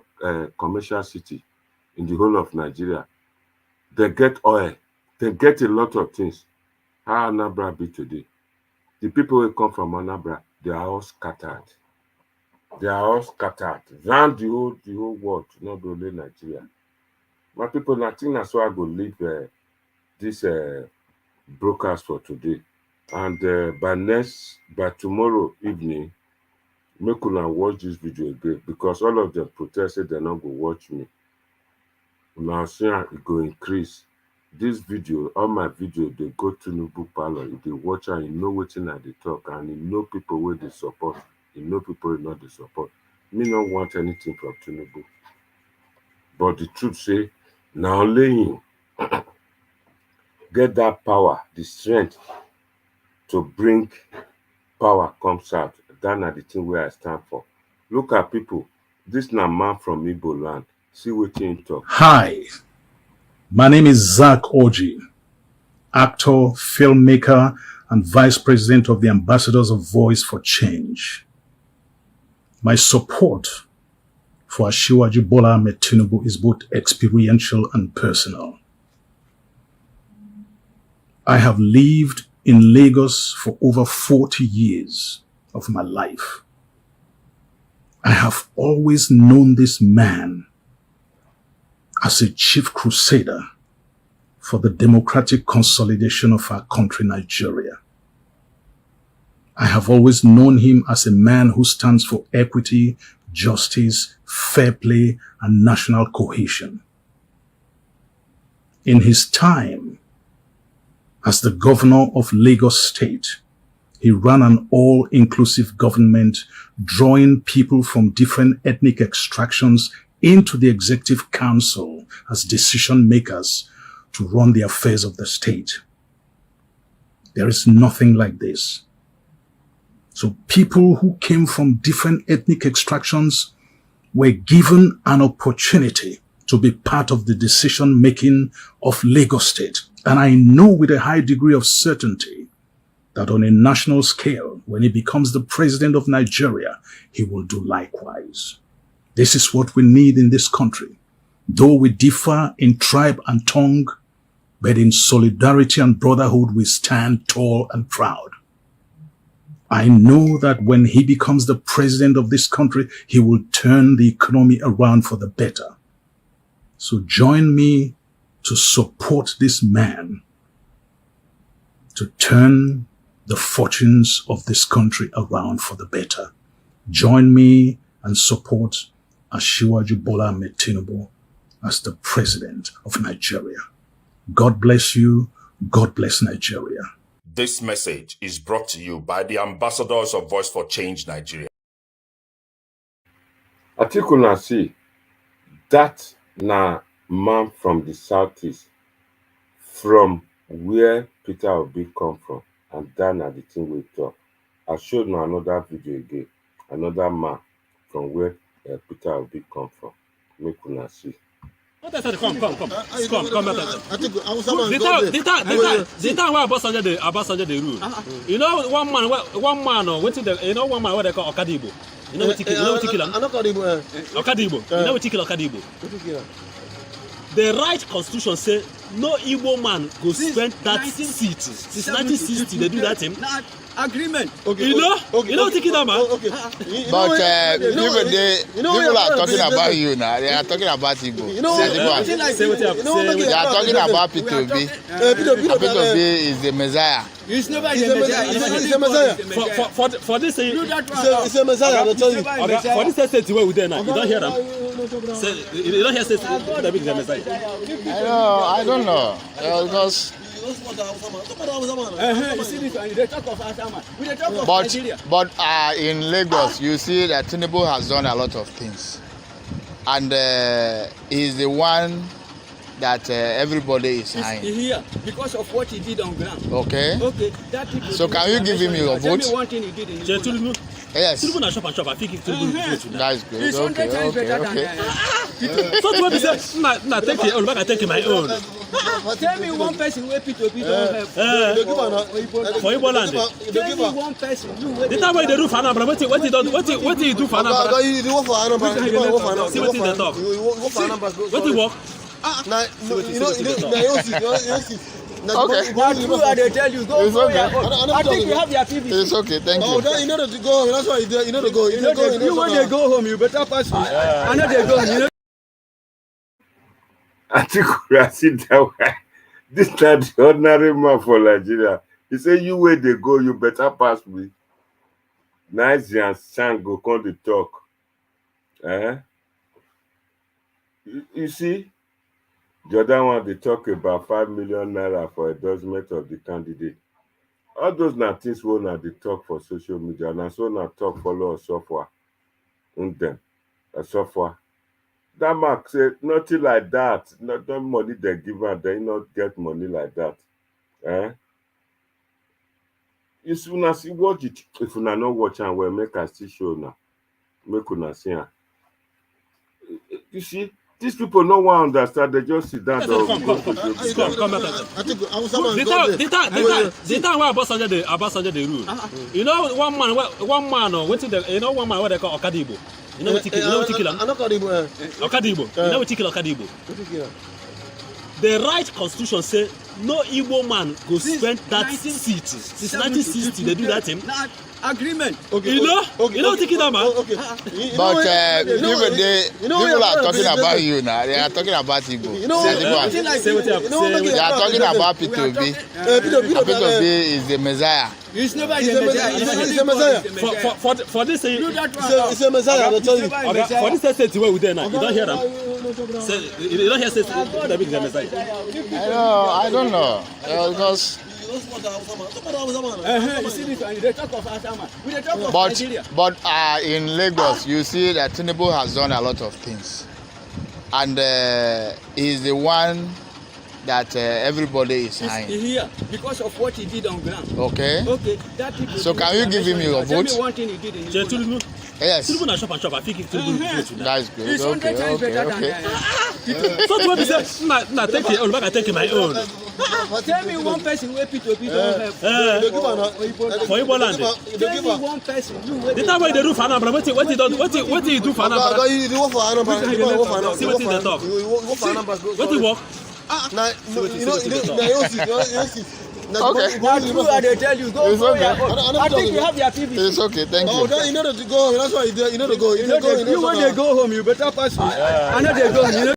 commercial city in the whole of Nigeria. They get oil. They get a lot of things. How Anambra be today? The people who come from Anambra, they are all scattered. They are all scattered around the whole world, not only Nigeria. My people, I think that's why I go leave this broadcast for today. And by tomorrow evening, make una watch this video again, because all of them protested they're not going to watch me. Now see it go increase. This video, all my video, they go to Tinubu parlor. If they watch and you know what they talk, and you know people where they support, you know people where not they support. Me not want anything from Tinubu. But the truth say, now only him get that power, the strength to bring power comes out. That's not the thing where I stand for. Look at people. This na man from Igbo land. See what he talk. Hi, my name is Zach Orji, actor, filmmaker, and vice president of the Ambassadors of Voice for Change. My support for Asiwaju Bola Ahmed Tinubu is both experiential and personal. I have lived in Lagos for over 40 years of my life. I have always known this man as a chief crusader for the democratic consolidation of our country, Nigeria. I have always known him as a man who stands for equity, justice, fair play, and national cohesion. In his time as the governor of Lagos State, he ran an all-inclusive government, drawing people from different ethnic extractions into the executive council as decision makers to run the affairs of the state. There is nothing like this. So people who came from different ethnic extractions were given an opportunity to be part of the decision making of Lagos State. And I know with a high degree of certainty that on a national scale, when he becomes the president of Nigeria, he will do likewise. This is what we need in this country. Though we differ in tribe and tongue, but in solidarity and brotherhood we stand tall and proud. I know that when he becomes the president of this country, he will turn the economy around for the better. So join me to support this man to turn the fortunes of this country around for the better. Join me and support Asiwaju Bola Ahmed Tinubu as the president of Nigeria. God bless you. God bless Nigeria. This message is brought to you by the Ambassadors of Voice for Change Nigeria. I think you can see that na man from the southeast, from where Peter Obi come from, and that na the thing we talk. I showed you another video again, another man from where Peter Obi come from. Make una see. Come back. The time where Obasanjo dey rule. You know one man wetin they call Okadibo. You know what kill him? Okadibo. You know what kill Okadibo? The right constitution say no Igbo man go spend that seat. Since 1960 they do that thing. Agreement. Okay. You know what kill him, man? Okay. But people are talking about you now. They are talking about Igbo. They are talking about P2B. P2B is the Messiah. It's never the Messiah. It's a Messiah. For this, it's a Messiah. I tell you. For this state where we there now, you don't hear them. You don't hear state that big the Messiah. I don't know. Because. But in Lagos, you see that Tinubu has done a lot of things, and he's the one that everybody is eyeing. Here because of what he did on ground. Okay. Okay. So can you give him your vote? Tell me one thing he did in Tinubu. Yes. Tinubu na shop and shop. I think Tinubu vote. That's good. It's 100 times better than So what is that? Nah, take it. I take my own. Tell me one person where P2B don't have. For Igbo land. Tell me one person. The time when they do for Anambra, what he do for Anambra? You do for Anambra. See what he dey talk. What he work? Okay. They tell you go. It's okay. I think you have your TV. It's okay. Thank you. You know to go. That's why you know to go. You when they go home, you better pass me. I know they go. You know. I think we are sitting that way. This is not the ordinary man for Nigeria. He say you where they go, you better pass me. Nice and Chan go come to talk. You see, the other one they talk about 5 million naira for endorsement of the candidate. All those na things we na they talk for social media. And so na talk follow software. Them a software. That Mark said nothing like that. Not the money they give her, they not get money like that. You see, when I see watch it, if you not watch and well, make a still show now. Make una see. You see, these people no one understand. They just sit down. Come back. The time where Obasanjo dey rule. You know one man wetin they call Okadibo. You know what kill him? Okadibo. You know what kill Okadibo? The right constitution say no Igbo man go spend that seat. Since 1960 they do that thing. Agreement. You know what man? But people are talking about you now. They are talking about Igbo. They are talking about P2B. P2B is the Messiah. It's never the Messiah. It's a Messiah. For this, it's a Messiah. I tell you. For this state where we there now, you don't hear them. You don't hear state that big the Messiah. I don't know. Because. But in Lagos, you see that Tinubu has done a lot of things, and he's the one that everybody is eyeing. Here because of what he did on ground. Okay. Okay. So can you give him your vote? Tell me one thing he did in Tinubu. Yes. Tinubu na shop and shop. I think Tinubu vote. That's good. It's 100 times better than So what is that? Nah, take it. I take my own. Tell me one person where P2B don't have. For Igbo land. Tell me one person. The time when they do for Anambra, what he do for Anambra? You do for Anambra. See what they talk. What he work? Okay. They tell you go. It's okay. I think you have your TV. It's okay. Thank you. You know to go. That's why you know to go. You when they go home, you better pass me. I know they go. You know.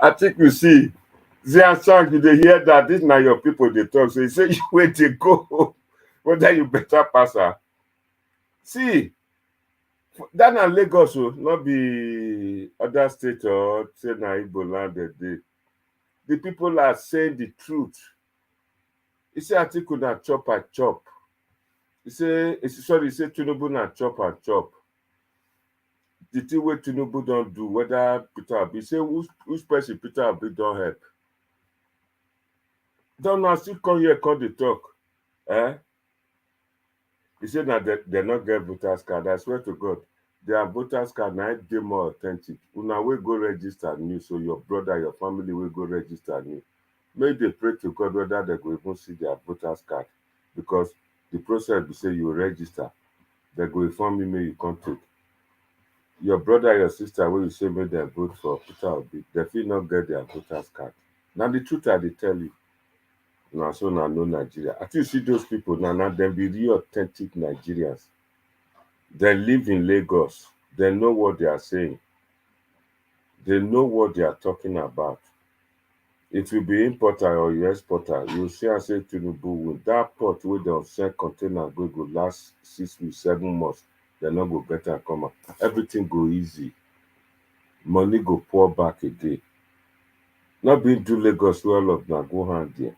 I think you see, Zian you they hear that this now your people they talk. So you say you wait to go, whether you better pass her. See, that na Lagos will not be other state or say na Igbo land they. The people are saying the truth. He say Atiku na chop and chop. He say Tinubu na chop and chop. The thing wey Tinubu don't do, whether Peter Obi, say which person Peter Obi don't help. Don't know still come here, come to talk. He said that they not get voters card. I swear to God, their voters card now they more authentic. Una will go register new, so your brother, your family will go register new. May they pray to God whether they go even see their voters card, because the process be say you register, they go inform you may you come take. Your brother, your sister, when you say make them vote for Peter Obi, they feel not get their voters card. Now the truth I dey tell you. Now so now no Nigeria. Until you see those people now them be real authentic Nigerians. They live in Lagos. They know what they are saying. They know what they are talking about. If you be importer or you exporter, you see and say Tinubu with that port where they'll send container go last 6 weeks, 7 months, they not go better come out. Everything go easy. Money go pour back again. Not being do Lagos well of now go hand there.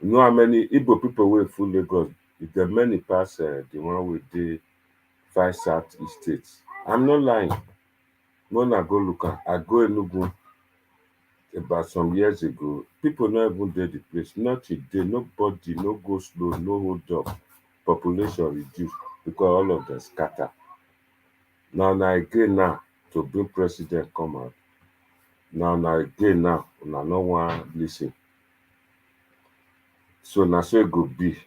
You know how many Igbo people will full Lagos? If the many pass the one with the 5 Southeast states. I'm not lying. When I go look at, I go Enugu about some years ago. People not even there the place. Not today. Nobody, no go slow, no hold up. Population reduced because all of them scatter. Now again now to bring president come out. Now again now no one listen. So now so it go be.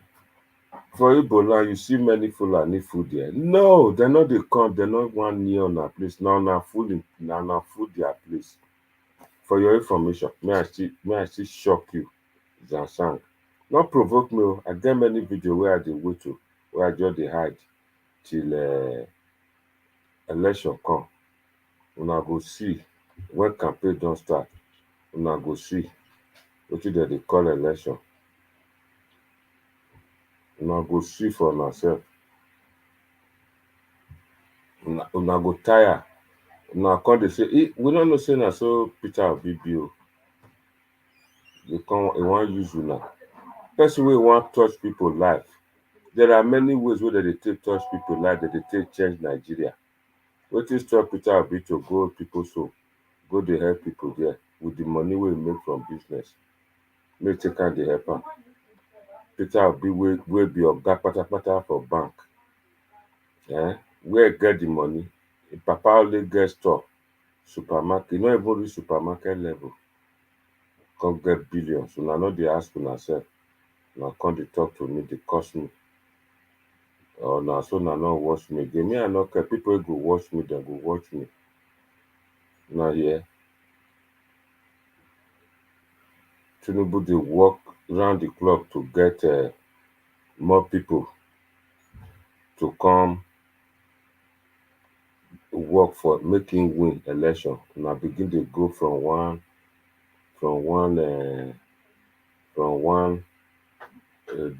For Ebola, you see many Fulani food there. No, they're not they come, they're not one near on our place. Now food their place. For your information, may I still shock you, Zansang. Not provoke me. I get many videos where I dey wait to, where I just dey hide till election come. Una go see when campaign don't start. Una go see what they call election. Una go see for myself. Una go tire. Una come they say, we don't know say na so Peter Obi be o. They come, they want use una. Person wey want touch people life. There are many ways where they take touch people life, that they take change Nigeria. Wetin stop Peter Obi to go people so go dey help people there with the money we make from business. Make take am dey help am. Peter Obi will be oga patapata for bank. Where get the money? If Papa only get store, supermarket, not even reach supermarket level. Come get billions. So now not they ask for myself. Now come they talk to me, they cost me. Or now so now not watch me. Give me not care. People go watch me, they go watch me. Now yeah. Tinubu they walk round the clock to get more people to come work for making win election. Now begin to go from one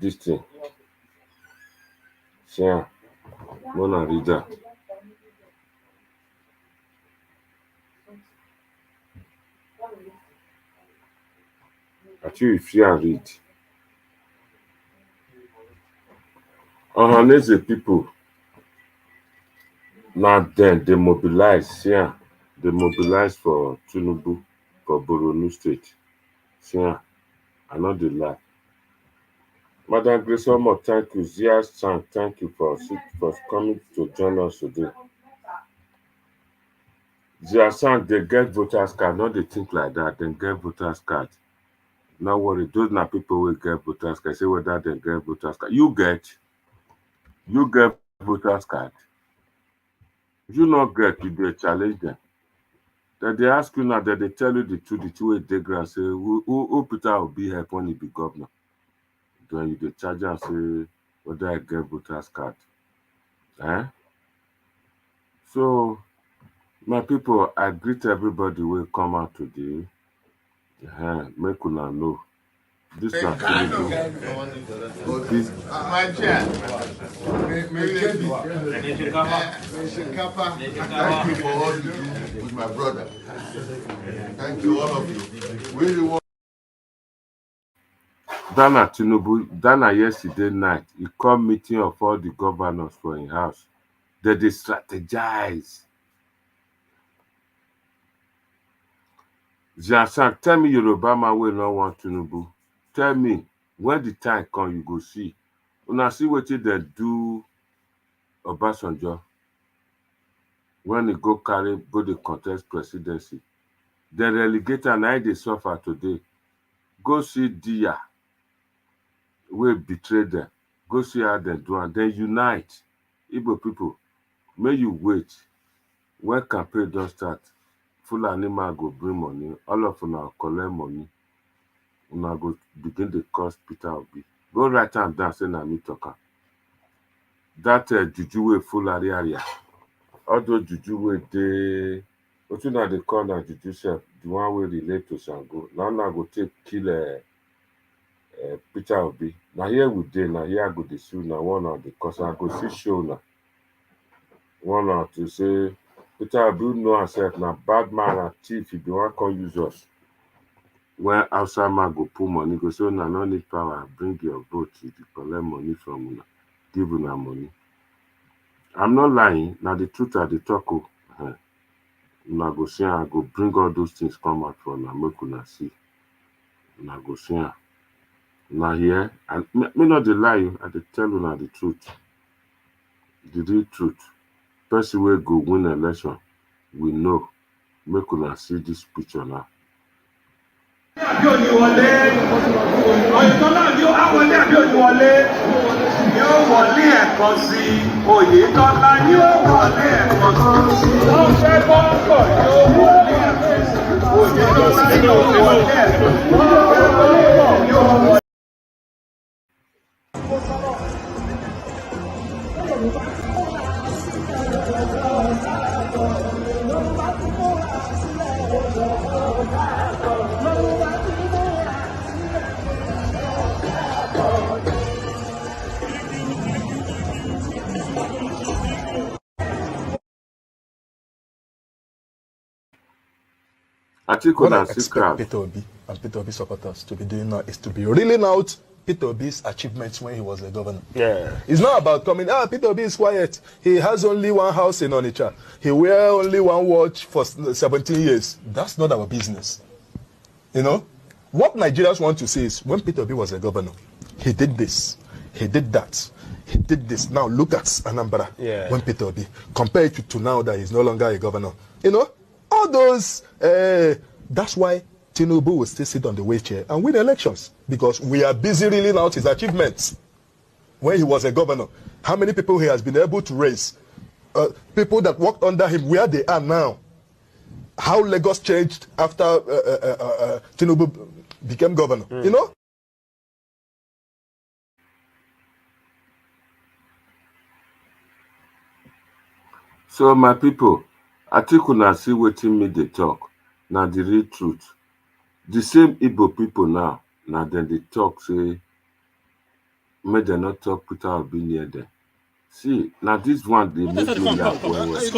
this thing. Yeah, Mona reader. Actually, if you read, Ohanese people now then they mobilize, yeah, they mobilize for Tinubu for Borno State. Yeah, I know they lie. Madam Grace Omo, thank you. Zia Sang, thank you for coming to join us today. Zia Sang, they get voters card, not they think like that, they get voters card. No worry, those are people will get voters card. Say whether they get voters card. You get voters card. You not get, you they challenge them. Then they ask you now that they tell you the truth, the two way they grant say who Peter will be help when he be governor. Then you the charge and say whether I get voters card. So my people, I greet everybody will come out today. Make una know. This is not Thank you for all you do with my brother. Thank you, all of you. Really want Dana Tinubu, Dana yesterday night, he called meeting of all the governors for his house. They strategize. Jansan, tell me Yoruba man will not want Tinubu. Tell me when the time come you go see. Una see what they do Obasanjo, when he go the contest presidency, the relegator now they suffer today. Go see Dia, we betrayed them. Go see how they do, and then unite. Igbo people, may you wait. When campaign don't start, Fulani man go bring money, all of them collect money. Una go begin to cost Peter Obi. Go write am down, say na me talk am. That juju wey full area. All those juju wey dey, what you know they call na juju sef, the one wey relate to Sango. Now na go take kill Peter Obi. Now here we dey, now here I go dey sue na one of the cause I go see show na. One of to say Peter Obi know himself na bad man and thief, he be one come use us. When outside man go put money, go say una no need power, bring your vote, you collect money from una, give una money. I'm not lying, now the truth are the talk. Una go see, I go bring all those things come out for una, make una see. Una go see, una here, and me not the lie, I dey tell una the truth, the real truth. Person wey go win election, we know. Make una see this picture now. Àbí òní wọlé ọ̀yìntàn náà ni ó wọlé àbí òní wọlé yóò wọlé ẹ̀kan sí Oyètọ́lá yóò wọlé ẹ̀kan sí wọ́n fẹ́ bọ́ńkọ̀ yóò wọlé ẹ̀kan sí Oyètọ́lá yóò wọlé ẹ̀kan sí yóò wọlé. What I expect Peter Obi and Peter Obi supporters to be doing now is to be reeling out Peter Obi's achievements when he was a governor. Yeah. It's not about coming, Peter Obi is quiet. He has only one house in Onitsha. He wear only one watch for 17 years. That's not our business. You know? What Nigerians want to say is, when Peter Obi was a governor, he did this, he did that, he did this. Now look at Anambra, when Peter Obi, compare it to now that he's no longer a governor. You know? All those, that's why Tinubu will still sit on the wheelchair and win elections, because we are busy reeling out his achievements. When he was a governor, how many people he has been able to raise, people that worked under him, where they are now, how Lagos changed after Tinubu became governor, you know? So my people, I think una see wetin me dey talk. Now the real truth. The same Igbo people now then they talk say, may they not talk Peter Obi near them. See, now this one they make me laugh well. The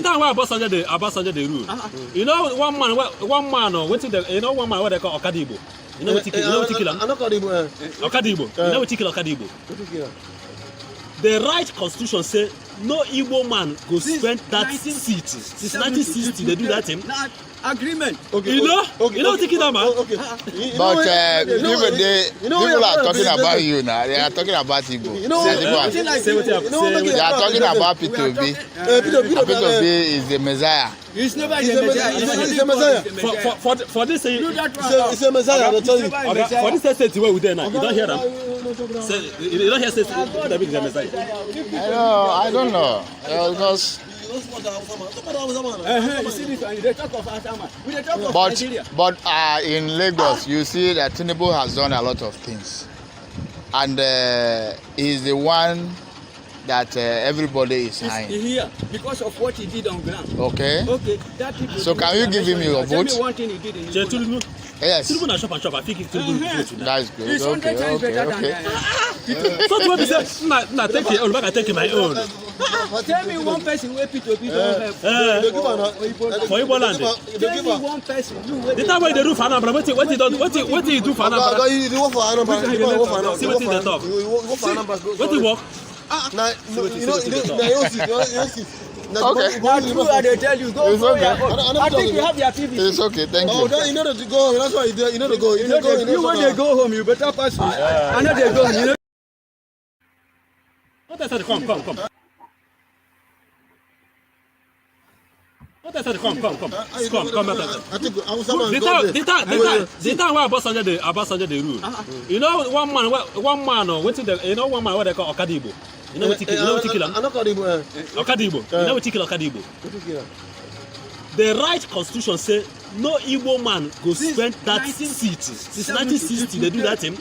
time where Obasanjo dey rule. You know one man wetin the you know one man what they call Okadibo. You know what he kill? Okadibo. You know what he kill Okadibo? The right constitution say no Igbo man go spend that seat. Since 1960 they do that thing. Agreement. Okay, you know what you man. Okay. But people are talking about you now. They are talking about Igbo. You know, they are talking about Peter Obi. Peter Obi is the Messiah. He's never the Messiah. He's a Messiah. For this, it's a Messiah. I tell you. For this state where we there now, you don't hear them. You don't hear state that is the Messiah. I don't know. Because. But in Lagos, you see that Tinubu has done a lot of things, and he's the one that everybody is eyeing. Here because of what he did on ground. Okay. Okay. So can you give him your vote? Tell me one thing he did in Tinubu. Yes. Tinubu na shop and shop. I think Tinubu. That's good. It's 100 times better than So what is that? Nah, take it. I take my own. Tell me one person where Peter Obi don't have. For Igbo land. Tell me one person. The time when they do for Anambra, what he do for Anambra? You do for Anambra. See what he talk. What he work? Okay. That's true, and they tell you, go for your vote. I think you have your TV. It's okay, thank you. You know to go, that's why you know to go. You when they go home, you better pass me. I know they go home, you know. What I said, come. What I said, come. Come back. I think I was someone The time where Obasanjo the rule. You know, one man went to the, one man what they call Okadibo. You know what he kill him? Okadibo. You know what he kill Okadibo? The right constitution say no Igbo man go spend that seat. Since 1960 they do that thing.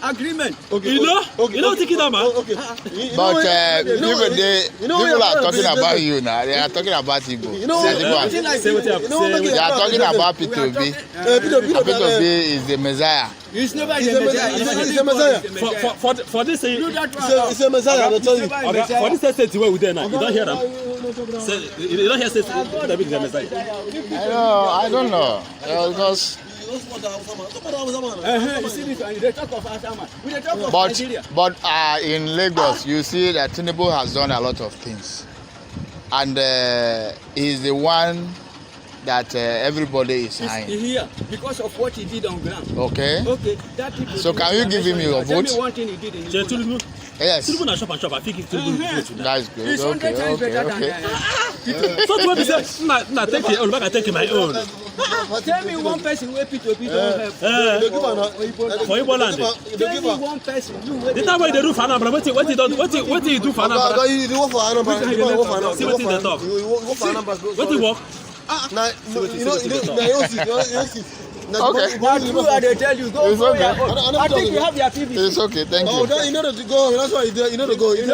Agreement. You know what he kill man? But people are talking about you now. They are talking about Igbo. They are talking about P2B. P2B is the Messiah. It's never the Messiah. For this, it's a Messiah. I tell you. For this state where we there now, you don't hear them. You don't hear say David is the Messiah. I don't know. Because. But in Lagos, you see that Tinubu has done a lot of things, and he's the one that everybody is behind. Here because of what he did on ground. Okay. That so can you give him your vote? Tell me one thing he did in Yes. Tinubu na shop. I think Tinubu vote. That's good. It's 100 times better than So what is that? Nah, take your own. Back I take my own. Tell me one person where P2B don't have. For Igbo land. Tell me one person. The time when they do for Anambra, what he do for Anambra? You work for Anambra. See what they talk. What he work? Okay. They tell you, go for your own. I think you have your TV. It's okay, thank you. You know to go. That's why you know to go. You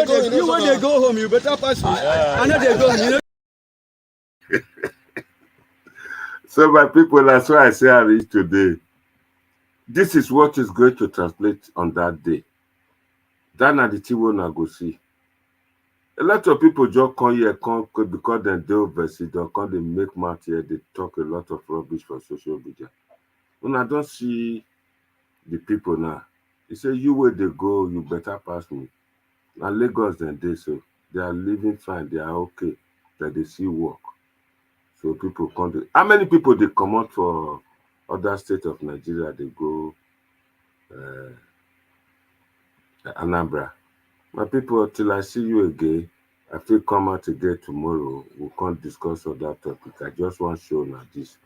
when they go home, you better pass me. I know they go home. So my people, that's why I say I reach today. This is what is going to translate on that day. That na the thing we na go see. A lot of people just come here because they do overseas, they come they make mouth here, they talk a lot of rubbish for social media. When I don't see the people now, they say you where they go, you better pass me. Now Lagos then they so they are living fine, they are okay, that they see work. So people come to, how many people they come out for other states of Nigeria, they go Anambra. My people, till I see you again, I feel come out again tomorrow. We can't discuss other topic. I just want to show now this.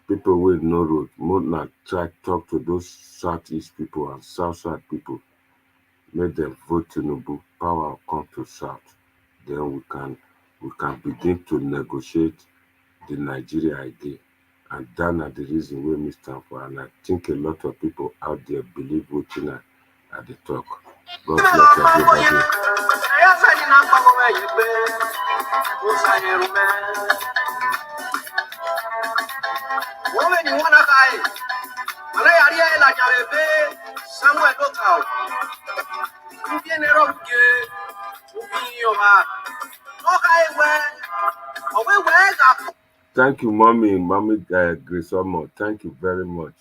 People with no road, more not try to talk to those southeast people and south people. Make them vote Tinubu. Power will come to south. Then we can begin to negotiate the Nigeria idea. And that's the reason we may stand for. And I think a lot of people out there believe what at the talk. God bless everybody. Thank you, Mommy Grisomo. Thank you very much.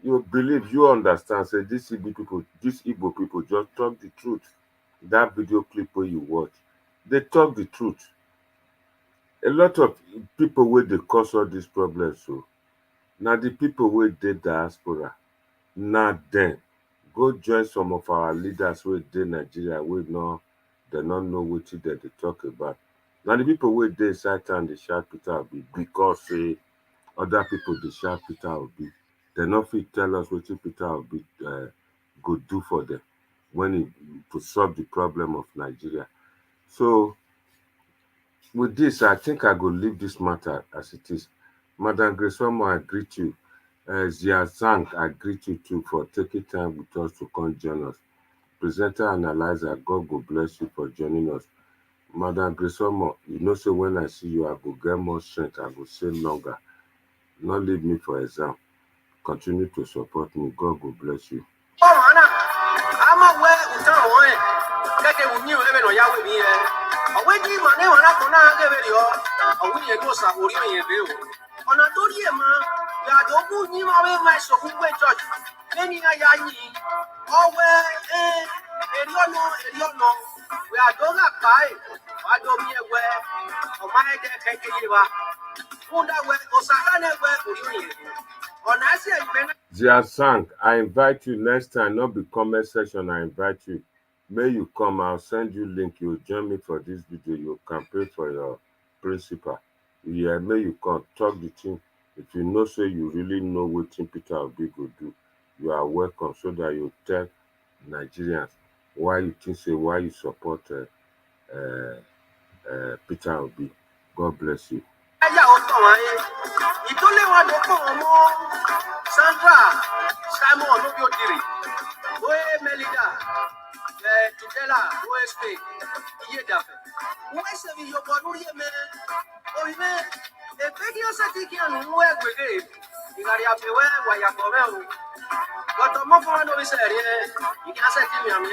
You believe, you understand, say these Igbo people just talk the truth. That video clip where you watch, they talk the truth. A lot of people where they cause all these problems, so now the people where they diaspora, now then go join some of our leaders where they Nigeria, they don't know what they talk about. Now the people where they inside town, they shout Peter Obi because say other people they shout Peter Obi. They not fit tell us what Peter Obi go do for them when to solve the problem of Nigeria. So with this, I think I go leave this matter as it is. Madam Grisomo, I greet you. Zia Zhang, I greet you too for taking time with us to come join us. Presenter Analyzer, God will bless you for joining us. Madam Grisomo, you know, so when I see you, I go get more strength, I go stay longer. Not leave me for exam. Continue to support me. God will bless you. Zia Sang, I invite you next time, not the comment section, I invite you. May you come, I'll send you link. You'll join me for this video. You campaign for your principal. Yeah, may you come, talk the thing. If you know, say you really know what Peter Obi go do, you are welcome so that you tell Nigerians why you think, say, why you support Peter Obi. God bless you. Sandra, Simon, Melida, Tudela, OSP, Yedafe. Where's the Yoboruya man? Oh, man, the video setting and where we live. You got to where you are. But the Mofano is here. You can't set him,